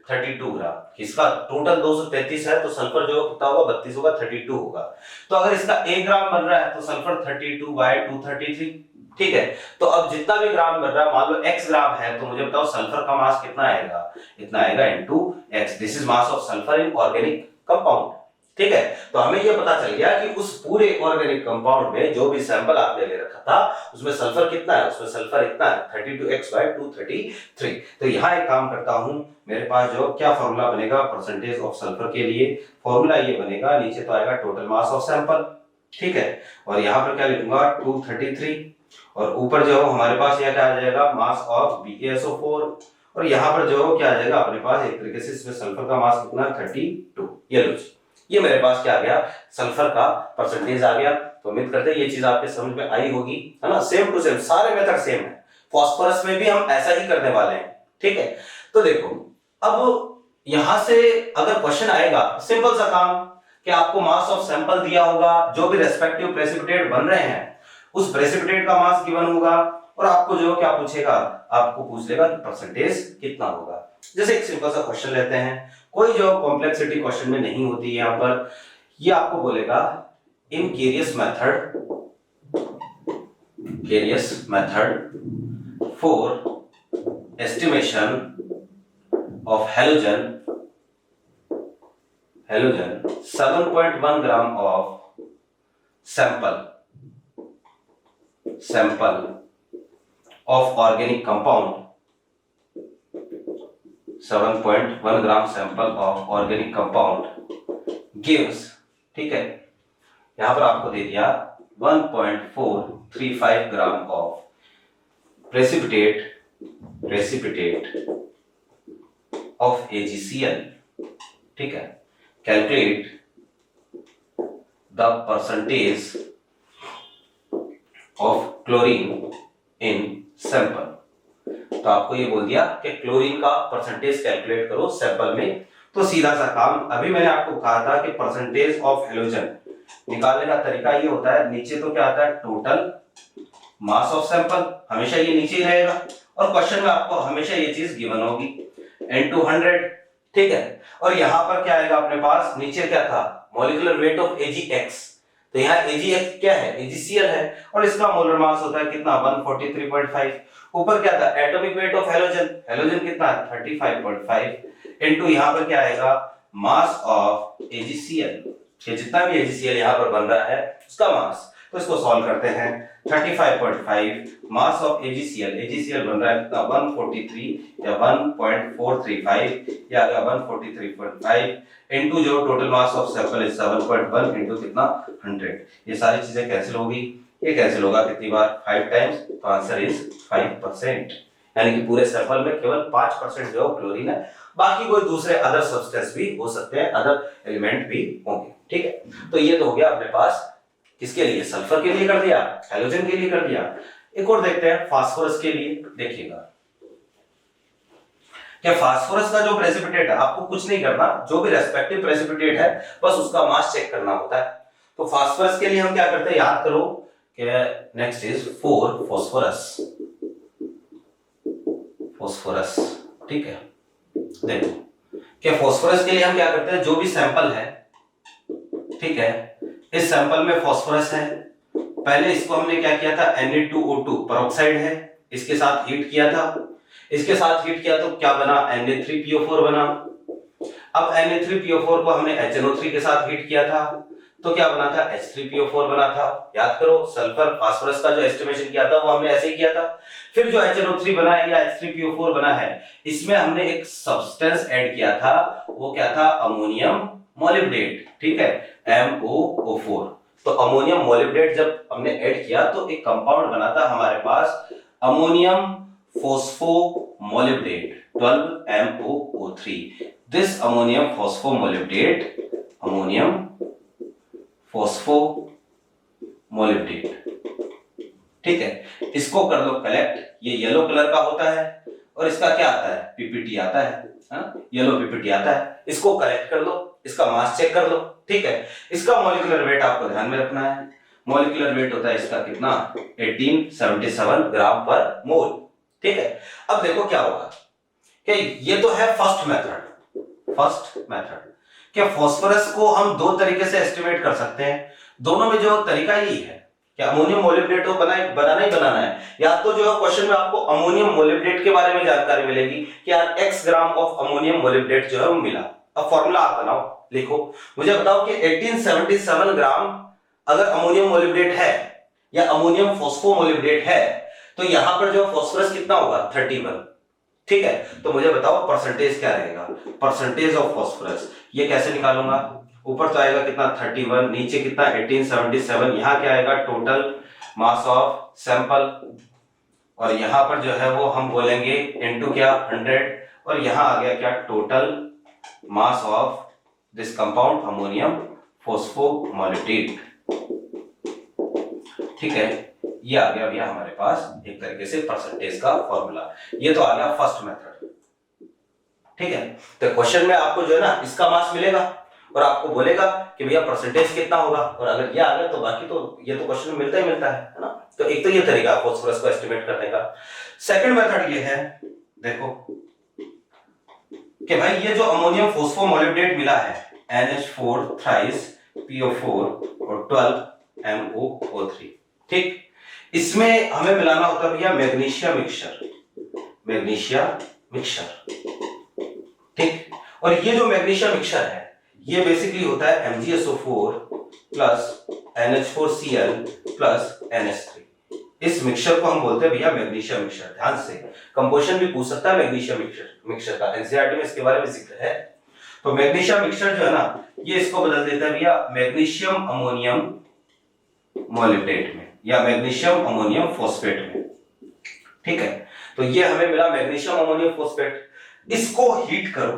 32 ग्राम। इसका टोटल 233 है, तो सल्फर जो कितना होगा? 32 होगा, 32 होगा। तो अगर इसका 1 ग्राम बन रहा है तो सल्फर 32 बाय 233। ठीक है, तो अब जितना भी ग्राम बन रहा है, मान लो x ग्राम है, तो मुझे बताओ सल्फर का मास कितना आएगा? इतना आएगा into x। This is mass of sulphur in organic compound. ठीक है, तो हमें यह पता चल गया कि उस पूरे ऑर्गेनिक कंपाउंड में जो भी सैंपल आपने ले रखा था उसमें सल्फर कितना है? उसमें सल्फर इतना है 32x बाय 233। तो यहां एक काम करता हूं, मेरे पास जो क्या फॉर्मूला बनेगा परसेंटेज ऑफ सल्फर के लिए? फॉर्मूला ये बनेगा, नीचे तो आएगा टोटल मास ऑफ सैंपल, ठीक है, और यहां पर क्या लिखूंगा? 233, और ऊपर जो हमारे पास यह क्या आ जाएगा? मास ऑफ BaSO4, और यहां पर जो क्या आ जाएगा अपने पास? एक तरीके से इसमें सल्फर का मास कितना? 32। ये लो, ये मेरे पास क्या आ गया? सल्फर का परसेंटेज आ गया। तो उम्मीद करते हैं ये चीज आपके समझ में आई होगी, है ना? सेम टू सेम सारे मेथड सेम है। फास्फोरस में भी हम ऐसा ही करने वाले हैं। ठीक है, तो देखो अब यहां से अगर क्वेश्चन आएगा, सिंपल सा काम कि आपको मास ऑफ सैंपल दिया होगा, जो भी रेस्पेक्टिव प्रेसिपिटेट बन रहे हैं उस प्रेसिपिटेट का मास गिवन होगा, और आपको जो क्या पूछेगा? आपको पूछ लेगा कि परसेंटेज कितना होगा। जैसे एक सिंपल सा क्वेश्चन लेते हैं, कोई जो कॉम्प्लेक्सिटी क्वेश्चन में नहीं होती यहां पर, ये आपको बोलेगा in Carius method for estimation of halogen 7.1 gram of sample of organic compound, 7.1 gram sample of organic compound gives, ठीक है, यहां पर आपको दे दिया 1.435 gram of precipitate of AgCl, ठीक है, calculate the percentage of chlorine in sample. तो आपको ये बोल दिया कि क्लोरीन का परसेंटेज कैलकुलेट करो सैंपल में। तो सीधा सा काम, अभी मैंने आपको कहा था कि परसेंटेज ऑफ हेलोजन निकालने का तरीका ये होता है, नीचे तो क्या आता है टोटल मास ऑफ सैंपल, हमेशा ये नीचे ही रहेगा, और क्वेश्चन में आपको हमेशा ये चीज गिवन होगी N2 100, ठीक है। और यहां पर क्या आएगा अपने पास, नीचे क्या था मॉलिक्यूलर वेट ऑफ AgX, तो यहाँ AgX क्या है, AgCl है, और इसका मोलर मास होता है कितना 143.5। ऊपर क्या था atomic weight of halogen, halogen कितना है 35.5 इनटू यहाँ पर क्या आएगा मास ऑफ AgCl, ये जितना भी AgCl यहाँ पर बन रहा है उसका मास। तो इसको सॉल्व करते हैं, 35.5 मास ऑफ AgCl बन रहा है कितना 143 या 1.435 या 143.5 इनटू जो total mass of sample is 7.1 into कितना 100। ये सारी चीजें कैंसिल होगी, ये कैंसिल होगा कितनी बार 5 टाइम्स, तो आंसर इज 5%, यानी कि पूरे सैंपल में केवल 5% जो क्लोरीन है, बाकी कोई दूसरे अदर सब्सटेंस भी हो सकते हैं, अदर एलिमेंट भी होंगे, ठीक है। तो ये तो हो गया अपने पास किसके लिए, सल्फर के लिए कर दिया, हैलोजन के लिए कर दिया। एक और देखते हैं फास्फोरस के लिए। देखिएगा क्या फास्फोरस का जो प्रेसिपिटेट है, आपको कुछ नहीं करना, जो भी रेस्पेक्टिव प्रेसिपिटेट है बस उसका मास चेक करना होता है। तो फास्फोरस के लिए हम क्या करते हैं, याद करो कि नेक्स्ट इज 4 फास्फोरस, ठीक है। देखो क्या फास्फोरस के लिए हम क्या करते हैं, जो भी सैंपल है, ठीक है, इस सैंपल में फास्फोरस है, पहले इसको हमने क्या किया था Na2O2 पेरोक्साइड है, इसके साथ हीट किया था, इसके साथ हीट किया तो क्या बना Na3PO4 बना। अब Na3PO4 को हमने HNO3 के साथ हीट किया था तो क्या बना था H3PO4 बना था। याद करो सल्फर फास्फोरस का जो एस्टिमेशन किया था वो हमने ऐसे ही किया था। फिर जो HNO3 बना है या H3PO4 बना है, इसमें हमने एक सब्सटेंस ऐड किया था, वो क्या था अमोनियम मोलिब्डेट, ठीक है, MOO4। तो अमोनियम मोलिब्डेट जब हमने ऐड किया तो एक कंपाउंड बना था हमारे पास ammonium फॉस्फोमोलिब्डेट 12MOO3। This ammonium phosphomolybdate, ठीक है, इसको कर लो कलेक्ट, ये येलो कलर का होता है और इसका क्या आता है PPT आता है, येलो PPT आता है, इसको कलेक्ट कर लो, इसका मास चेक कर लो, ठीक है। इसका मॉलिक्यूलर वेट आपको ध्यान में रखना है, मॉलिक्यूलर वेट होता है इसका कितना 1877 ग्राम पर मोल, ठीक है। अब देखो क्या होगा कि ये तो है फर्स्ट मेथड। क्या फास्फोरस को हम दो तरीके से एस्टिमेट कर सकते हैं, दोनों में जो तरीका यही है कि अमोनियम मोलिब्डेट को बनाना है, या तो जो है क्वेश्चन में आपको अमोनियम मोलिब्डेट के बारे में जानकारी मिलेगी कि यार x gram of ammonium molybdate जो है वो मिला। अब फॉर्मूला आप बनाओ, लिखो, मुझे बताओ कि 1877 ग्राम अगर अमोनियम मोलिब्डेट है या अमोनियम फॉस्फोमोलिब्डेट है तो यहां पर जो फास्फोरस कितना होगा 31, ठीक है। तो मुझे बताओ परसेंटेज क्या रहेगा, परसेंटेज ऑफ फास्फोरस, ये कैसे निकालूंगा, ऊपर तो आएगा कितना 31, नीचे कितना 1877, यहां क्या आएगा टोटल मास ऑफ सैंपल, और यहां पर जो है वो हम बोलेंगे इनटू क्या 100, और यहां आ गया क्या total mass of this compound ammonium phosphomolybdate, ठीक है। ये आ गया भैया हमारे पास एक तरीके से परसेंटेज का फॉर्मूला। ये तो आ गया फर्स्ट मेथड, ठीक है। तो क्वेश्चन में आपको जो है ना इसका मास मिलेगा और आपको बोलेगा कि भैया परसेंटेज कितना होगा, और अगर ये आ गया तो बाकी तो ये तो क्वेश्चन में मिलता ही है ना। तो एक तो ये तरीका फास्फोरस को एस्टिमेट करने का। सेकंड मेथड ये है, देखो कि भाई ये जो अमोनियम फॉस्फोमोलिब्डेट मिला है NH4 थ्राइस PO4 और 12MOO3, ठीक, इसमें हमें मिलाना होता है भैया मैग्नीशियम मिक्सचर, ठीक। और ये जो मैग्नीशियम मिक्सचर है ये बेसिकली होता है MgSO4 plus NH4Cl plus NH3। इस मिक्सचर को हम बोलते हैं भैया मैग्नीशियम मिक्सचर। ध्यान से कंपोजिशन भी पूछ सकता है मैग्नीशियम मिक्सचर का, एनसीईआरटी में इसके बारे में जिक्र है। तो मैग्नीशियम मिक्सचर जो है ना, ये इसको बदल देता है भैया मैग्नीशियम अमोनियम मॉलिब्डेट में या मैग्नीशियम अमोनियम फॉस्फेट में। ठीक है, तो ये हमें मिला मैग्नीशियम अमोनियम फॉस्फेट। इसको हीट करो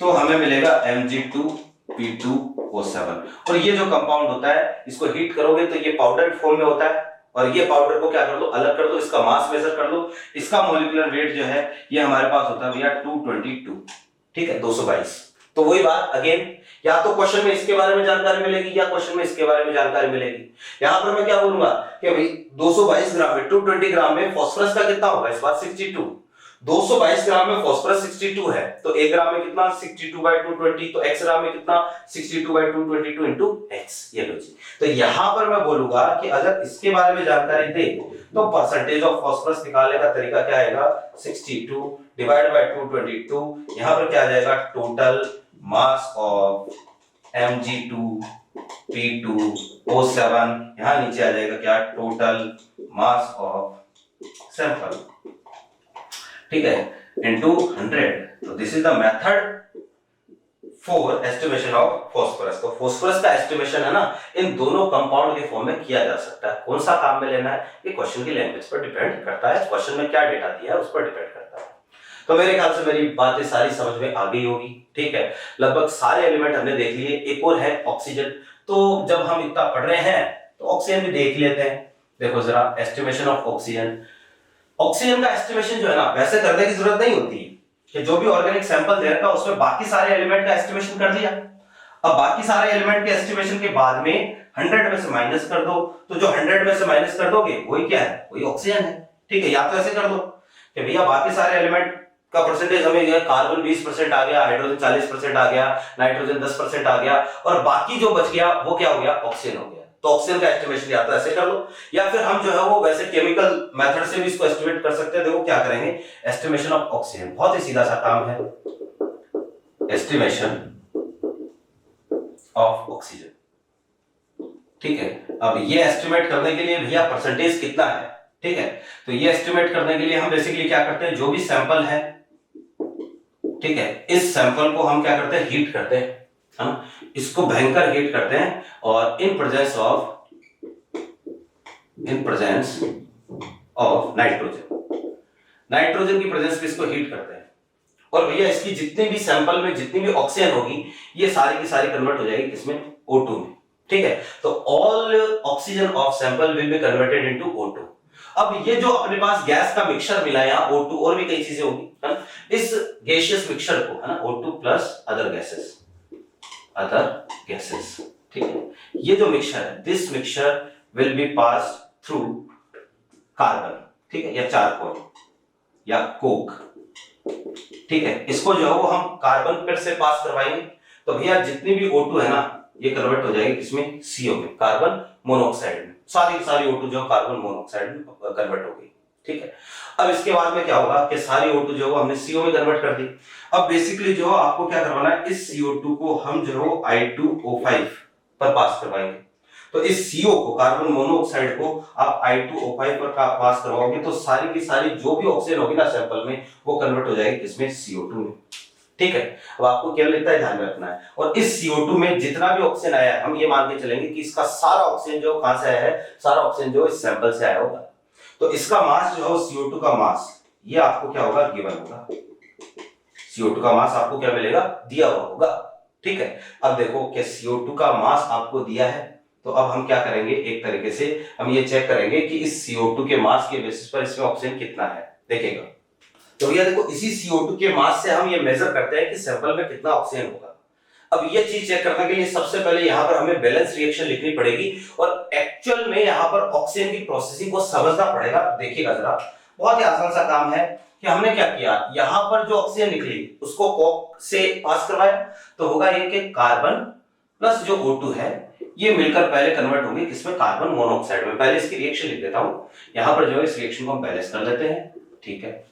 तो हमें मिलेगा Mg2P2O7। और ये जो कंपाउंड होता है इसको हीट करोगे तो ये पाउडर फॉर्म में होता है, और ये पाउडर को क्या कर दो, अलग कर दो, इसका मास मेजर कर लो। इसका मॉलिक्यूलर वेट जो है ये हमारे पास होता है भैया 222, ठीक है 222। तो वही बात अगेन, या तो क्वेश्चन में इसके बारे में जानकारी मिलेगी या क्वेश्चन में इसके बारे में जानकारी मिलेगी। यहां पर मैं क्या बोलूंगा कि भाई 222 ग्राम में 220 ग्राम में फास्फोरस का कितना होगा, इस बार 62। 222 ग्राम में फास्फोरस 62 है तो 1 ग्राम में कितना 62/220, तो x ग्राम में कितना 62/222 इनटू x। ये लो जी। तो यहां पर मैं बोलूंगा कि अगर इसके बारे में जानकारी दे तो परसेंटेज ऑफ फास्फोरस निकालने का तरीका क्या आएगा, 62 डिवाइड बाय 222। यहां पर क्या आ जाएगा, टोटल मास ऑफ Mg2P2O7। यहां नीचे आ जाएगा क्या, टोटल मास ऑफ सैंपल, ठीक है, इनटू 100। तो this is the method for estimation of phosphorus. तो फास्फोरस का एस्टिमेशन है ना, इन दोनों कंपाउंड के फॉर्म में किया जा सकता है। कौन सा काम में लेना है ये क्वेश्चन की लैंग्वेज पर डिपेंड करता है, क्वेश्चन में क्या डेटा दिया है उस पर डिपेंड करता है। तो मेरे ख्याल से मेरी बातें सारी समझ में आ गई होगी, ठीक है। लगभग सारे एलिमेंट हमने देख लिए। एक और है ऑक्सीजन। तो जब हम इतना पढ़ रहे हैं तो ऑक्सीजन भी देख लेते हैं। देखो जरा एस्टिमेशन ऑफ ऑक्सीजन। ऑक्सीजन का एस्टिमेशन जो है ना, वैसे करने की जरूरत नहीं होती कि जो भी ऑर्गेनिक सैंपल दे रखा उसमें बाकी सारे एलिमेंट का एस्टिमेशन कर दिया। अब बाकी सारे एलिमेंट के एस्टिमेशन के बाद में 100 में से माइनस कर दो, तो जो 100 में से माइनस कर दोगे वही क्या है, वही ऑक्सीजन है, ठीक है। या तो ऐसे कर दो कि भैया बाकी सारे एलिमेंट का परसेंटेज हमें कार्बन 20% आ गया, हाइड्रोजन 40% आ गया, नाइट्रोजन 10% आ गया, और बाकी जो बच गया वो क्या हो गया, ऑक्सीजन हो गया। तो ऑक्सीजन का एस्टिमेशन या तो ऐसे कर लो, या फिर हम जो है वो वैसे केमिकल मेथड से भी इसको एस्टिमेट कर सकते हैं। देखो क्या करेंगे, एस्टिमेशन ऑफ ऑक्सीजन बहुत ही सीधा सा काम है, एस्टिमेशन ऑफ ऑक्सीजन, ठीक है। अब ये एस्टिमेट करने के लिए भैया परसेंटेज कितना है, ठीक है। तो ये एस्टिमेट करने के लिए हम बेसिकली क्या करते हैं, जो भी सैंपल है, ठीक है, इस सैंपल को हम क्या करते हैं, हीट करते हैं, है ना, इसको भयंकर हीट करते हैं, और इन प्रेजेंस ऑफ नाइट्रोजन की प्रेजेंस में इसको हीट करते हैं। और भैया इसकी जितने भी सैंपल में जितनी भी ऑक्सीजन होगी ये सारी की सारी कन्वर्ट हो जाएगी किसमें, O2 में, ठीक है। तो all oxygen of sample will be converted into O2। अब ये जो अपने पास गैस का मिक्सचर मिला है यहाँ, O2 और भी कई चीजें होगी, है ना, इस गैसियस मिक्सचर को, है ना, O2 प्लस अदर गैसेस, ठीक है। ये जो मिक्सचर है, this mixture will be passed through carbon, ठीक है, या चारकोल या कोक, ठीक है। इसको जो है वो हम कार्बन पर से पास करवाएंगे, तो भैया जितनी भी O2 है ना ये कन्वर्ट हो जाएगी किसमें, CO में, कार्बन मोनोऑक्साइड में। सारी O2 जो कार्बन मोनोऑक्साइड में कन्वर्ट हो गई, ठीक है। अब इसके बाद में क्या होगा कि सारी O2 जो है हमने CO में कन्वर्ट कर दी। अब बेसिकली जो आपको क्या करवाना है, इस CO2 को हम जो है I2O5 पर पास करवाएंगे। तो इस CO को, कार्बन मोनोऑक्साइड को आप I2O5 पर पास करवाओगे तो सारी की सारी जो भी ऑक्सीजन होगी ना सैंपल में वो कन्वर्ट हो जाएगी किसमें, CO2 में, ठीक है। अब आपको केवल इतना ही ध्यान में रखना है। और इस CO2 में जितना भी ऑक्सीजन आया है हम ये मान के चलेंगे कि इसका सारा ऑक्सीजन जो कहां से आया है, सारा ऑक्सीजन जो इस सैंपल से आया होगा। तो इसका मास जो है CO2 का मास, ये आपको क्या होगा, गिवन होगा। CO2 का मास आपको क्या मिलेगा, दिया हुआ होगा, ठीक है। अब देखो कि CO2 का मास आपको दिया है, तो अब हम क्या करेंगे, एक तरीके से हम ये चेक करेंगे कि इस CO2 के मास के बेसिस पर इसमें ऑक्सीजन कितना है, देखेगा। तो ये देखो इसी CO2 के मास से हम ये मेजर करते हैं कि सैंपल में कितना ऑक्सीजन होगा। अब ये चीज चेक करने के लिए सबसे पहले यहाँ पर हमें बैलेंस रिएक्शन लिखनी पड़ेगी, और एक्चुअल में यहाँ पर ऑक्सीजन की प्रोसेसिंग को समझना पड़ेगा। देखिएगा जरा, बहुत ही आसान सा काम है कि हमने क्या किया, यहाँ पर जो ऑक्सीजन निकली उसको कोक से पास करवाया, तो होगा ये कि कार्बन प्लस जो O2 है ये मिलकर पहले कन्वर्ट होंगे किसमें, कार्बन मोनोऑक्साइड में। पहले इसकी रिएक्शन लिख देता हूं, यहाँ पर जो है इस रिएक्शन को हम बैलेंस कर लेते हैं, ठीक है।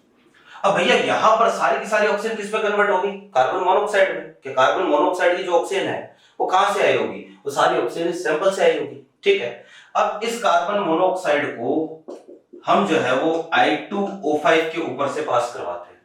अब भैया यहाँ पर सारी की सारी ऑक्सीजन किस पे कन्वर्ट होगी, कार्बन मोनोऑक्साइड में। कि कार्बन मोनोऑक्साइड की जो ऑक्सीजन है वो कहां से आई होगी, वो सारी ऑक्सीजन इस सैंपल से आई होगी, ठीक है। अब इस कार्बन मोनोऑक्साइड को हम जो है वो I2O5 के ऊपर से पास करवाते हैं।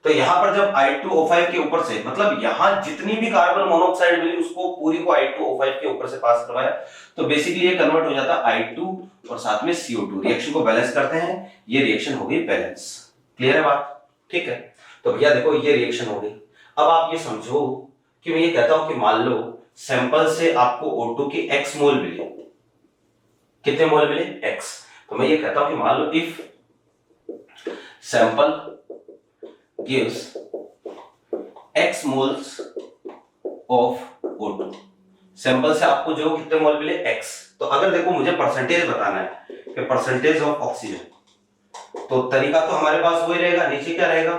तो यहां पर जब I2O5 के ऊपर से, मतलब यहां जितनी भी कार्बन मोनोऑक्साइड मिली उसको पूरी को I2O5 के ऊपर से पास करवाया, तो बेसिकली ये कन्वर्ट हो जाता है I2 और साथ में CO2, रिएक्शन को बैलेंस करते हैं, ये रिएक्शन हो गई बैलेंस। क्लियर है बात? ठीक है, तो भैया देखो ये रिएक्शन हो गई। अब आप ये समझो कि मैं ये कहता हूं कि मान लो सैंपल से आपको O2 के x मोल मिले, कितने मोल मिले? x। तो मैं ये कहता हूं कि मान लो if sample gives x moles of O2, sample से आपको जो कितने मोल मिले? x। तो अगर देखो मुझे परसेंटेज बताना है कि परसेंटेज ऑफ ऑक्सीजन, तो तरीका तो हमारे पास वही रहेगा, नीचे क्या रहेगा?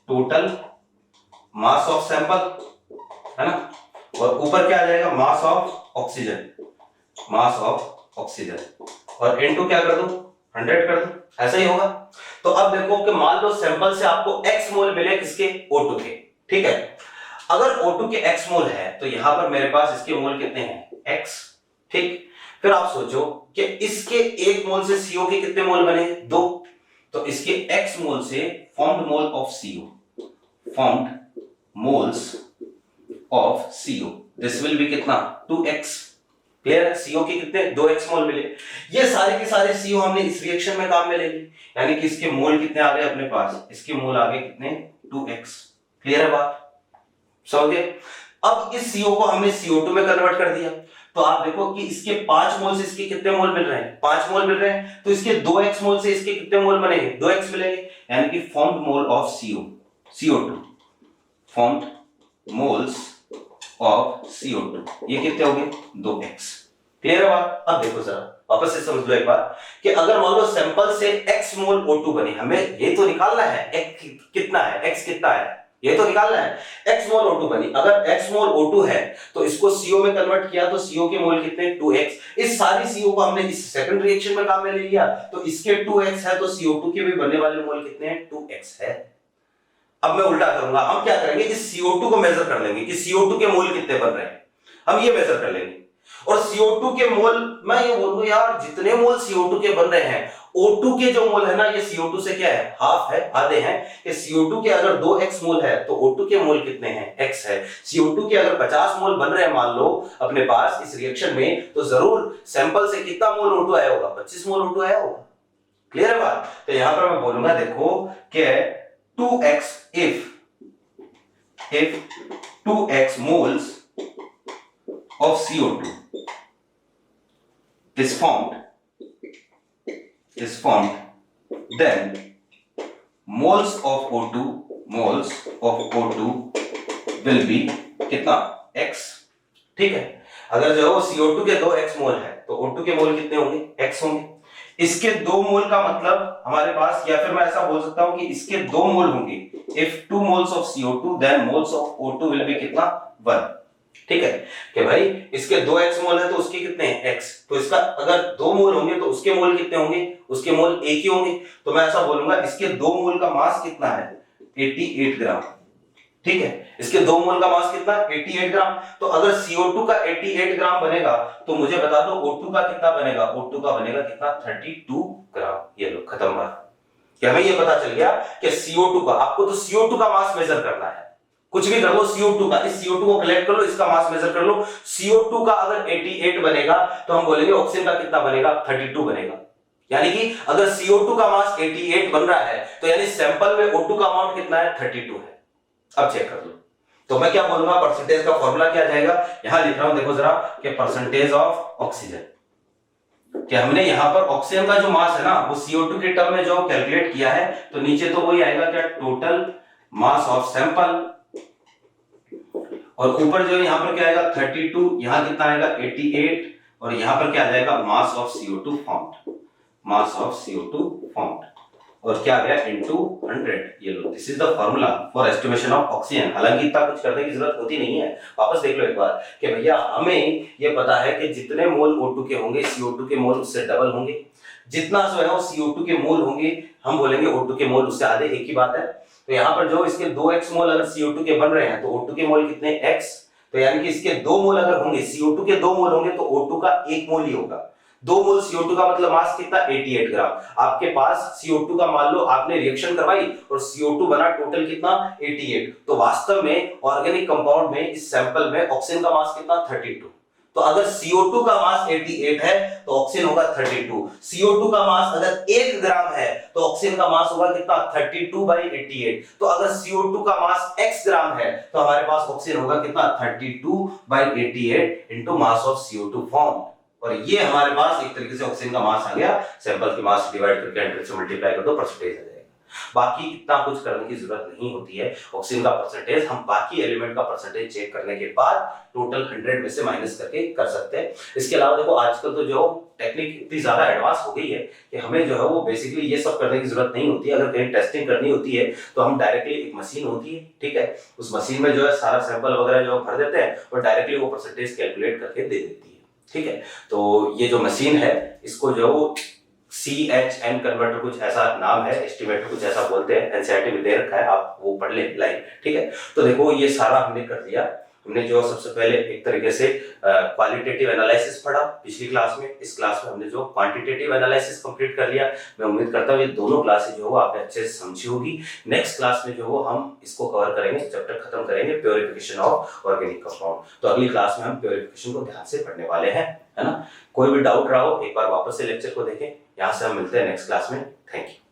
टोटल मास ऑफ सैंपल, है ना, और ऊपर क्या आ जाएगा? Mass of oxygen, mass of oxygen, और इनटू क्या कर दूं? 100 कर दूं, ऐसा ही होगा। तो अब देखो कि मान लो सैंपल से आपको x मोल मिले, किसके? O2 के। ठीक है, अगर O2 के x मोल है तो यहां पर मेरे पास इसके मोल कितने हैं? x। ठीक, फिर आप सोचो कि इसके एक मोल से CO के कितने मोल बने? 2। तो इसके x मोल से formed mole of CO, formed moles of CO, this will be कितना? 2x। क्लियर है? CO के कितने? 2x मोल मिले। ये सारे के सारे CO हमने इस रिएक्शन में काम में ले ली, यानी कि इसके मोल कितने आ गए अपने पास? इसके मोल आ गए कितने? 2x। क्लियर है बात? समझ गए? अब इस CO को हमने CO2 में कन्वर्ट कर दिया, तो आप देखो कि इसके 5 मोल से इसके कितने मोल मिल रहे हैं? 5 मोल मिल रहे हैं, तो इसके 2x मोल से इसके कितने मोल बनेंगे? 2x मिलेंगे, यानी कि formed mole of CO2, formed moles of CO2, ये कितने हो गए? 2x। क्लियर है बात? अब देखो जरा वापस से समझ लो एक बार कि अगर मान लो सैंपल से x मोल O2 बने, हमें ये तो निकालना है x कितना है, x कितना है, ये तो निकालना है। x मोल O2 बनी, अगर x मोल O2 है तो इसको CO में कन्वर्ट किया तो CO के मोल कितने? 2x। इस सारी CO को हमने इस सेकंड रिएक्शन में काम में ले लिया, तो इसके 2x है, तो CO2 के भी बनने वाले मोल कितने हैं? 2x है। अब मैं उल्टा करूंगा, हम क्या करेंगे? इस CO2 को मेजर कर लेंगे कि CO2 के मोल कितने बन रहे हैं, हम ये मेजर कर लेंगे। और CO2 के मोल, मैं ये बोलूं यार जितने मोल CO2 के बन रहे हैं, O2 के जो मोल है ना ये CO2 से क्या है? हाफ है, आधे हैं। कि CO2 के अगर 2x मोल है तो O2 के मोल कितने हैं? x है। CO2 के अगर 50 मोल बन रहे हैं मान लो अपने पास इस रिएक्शन में, तो जरूर सैंपल से कितना मोल O2 आया होगा? 25 मोल O2 आया होगा। क्लियर है बात? तो यहां पर मैं बोलूंगा देखो कि 2x if 2x moles of CO2 is formed, then moles of O2 will be कितना? x। ठीक है, अगर जो CO2 के 2x मोल है तो O2 के मोल कितने होंगे? x होंगे। इसके 2 मोल का मतलब हमारे पास, या फिर मैं ऐसा बोल सकता हूं कि इसके 2 मोल होंगे। if 2 moles of CO2 then moles of O2 will be कितना? 1। ठीक है कि भाई इसके 2x मोल है तो उसके कितने हैं? x। तो इसका अगर 2 मोल होंगे तो उसके मोल कितने होंगे? उसके मोल एक ही होंगे। तो मैं ऐसा बोलूंगा इसके 2 मोल का मास कितना है? 88 ग्राम। ठीक है, इसके 2 मोल का मास कितना? 88 ग्राम। तो अगर CO2 का 88 ग्राम बनेगा तो मुझे बता दो O2 का कितना बनेगा? O2 का बनेगा कितना? 32 ग्राम। ये लो खत्म बात। क्या हमें ये पता चल गया कि CO2 का, आपको तो CO2 का मास मेजर करना है, कुछ भी कर लो CO2 का, इस CO2 को कलेक्ट कर लो, इसका मास मेजर कर लो। CO2 का अगर 88 बनेगा तो हम बोलेंगे ऑक्सीजन का कितना बनेगा? 32 बनेगा। यानी कि अगर CO2 का मास 88 बन रहा है तो यानी सैंपल में O2 का अमाउंट कितना है? 32 है। अब चेक कर लो, तो मैं क्या बोलूंगा? परसेंटेज का फॉर्मूला क्या जाएगा? यहां लिख रहा हूं देखो जरा कि परसेंटेज ऑफ ऑक्सीजन, कि हमने यहां पर ऑक्सीजन का जो मास है ना वो CO2 के टर्म में जो कैलकुलेट किया है, तो नीचे तो वही आएगा क्या? टोटल मास ऑफ सैंपल, और ऊपर जो यहां पर क्या आएगा? 32, यहां कितना आएगा? 88, और यहां पर क्या आ जाएगा? Mass of CO2 formed, mass of CO2 formed, और क्या आ गया? इनटू 100। ये लो, this is the formula for estimation of oxygen. हालांकि इतना कुछ करने की जरूरत होती नहीं है, वापस देख लो एक बार कि भैया हमें ये पता है कि जितने मोल O2 के होंगे CO2 के मोल उससे डबल होंगे, जितना जो है वो CO2 के मोल होंगे हम बोलेंगे O2 के मोल उससे आधे, एक ही बात है। तो यहाँ पर जो इसके 2x मोल अगर CO2 के बन रहे हैं तो O2 के मोल कितने? x। तो यानी कि इसके 2 मोल अगर होंगे, CO2 के 2 मोल होंगे तो O2 का 1 मोल ही होगा। 2 मोल CO2 का मतलब मास कितना 88 ग्राम। आपके पास CO2 का मान लो आपने रिएक्शन करवाई और CO2 बना टोटल कितना 88। तो वास्तव में ऑर्गेनिक कंपाउंड में इस सैंपल में ऑक्सीजन का मास कितना 32। तो अगर CO2 का मास 88 है तो ऑक्सीजन होगा 32। CO2 का मास अगर 1 ग्राम है तो ऑक्सीजन का मास होगा कितना 32/88। तो अगर CO2 का मास x ग्राम है तो हमारे पास ऑक्सीजन होगा कितना 32/88 into mass of CO2 form. और ये हमारे पास एक तरीके से ऑक्सीजन का मास आ गया, सैंपल की मास डिवाइड करके 100 से मल्टीप्लाई कर दो, परसेंटेज आ जाएगा। बाकी इतना कुछ करने की जरूरत नहीं होती है। ऑक्सीजन का परसेंटेज हम बाकी एलिमेंट का परसेंटेज चेक करने के बाद टोटल 100 में से माइनस करके कर सकते हैं। इसके अलावा देखो आजकल तो जो टेक्निक इतनी ज्यादा एडवांस हो गई है कि हमें जो है वो बेसिकली ये सब करने की जरूरत नहीं होती है। अगर कहीं टेस्टिंग करनी होती है तो हम डायरेक्टली, एक मशीन होती है, ठीक है, उस मशीन में जो है सारा सैंपल वगैरह जो भर देते हैं और डायरेक्टली वो परसेंटेज कैलकुलेट करके दे देती है, ठीक है। तो ये जो मशीन है इसको जो वो CHN कन्वर्टर कुछ ऐसा नाम है, एस्टिमेटर कुछ ऐसा बोलते हैं, एनसीईआरटी में दे रखा है, आप वो पढ़ लें लाइन, ठीक है। तो देखो ये सारा हमने कर दिया। हमने जो सबसे पहले एक तरीके से क्वालिटेटिव एनालिसिस पढ़ा पिछली क्लास में। इस क्लास में हमने जो क्वांटिटेटिव एनालिसिस कंप्लीट कर लिया। मैं उम्मीद करता हूँ ये दोनों क्लासेस जो हो आपने अच्छे से समझी होगी। नेक्स्ट क्लास में जो हो हम इसको कवर करेंगे, चैप्टर खत्म करेंगे प्योरिफिकेशन ऑफ ऑर्गेनिक कंपाउंड। तो अगली क्लास में हम प्योरिफिकेशन को ध्यान से पढ़ने वाले हैं, है ना। कोई भी डाउट रहा हो एक बार वापस से लेक्चर को देखें। यहाँ से हम मिलते हैं नेक्स्ट क्लास में। Thank you.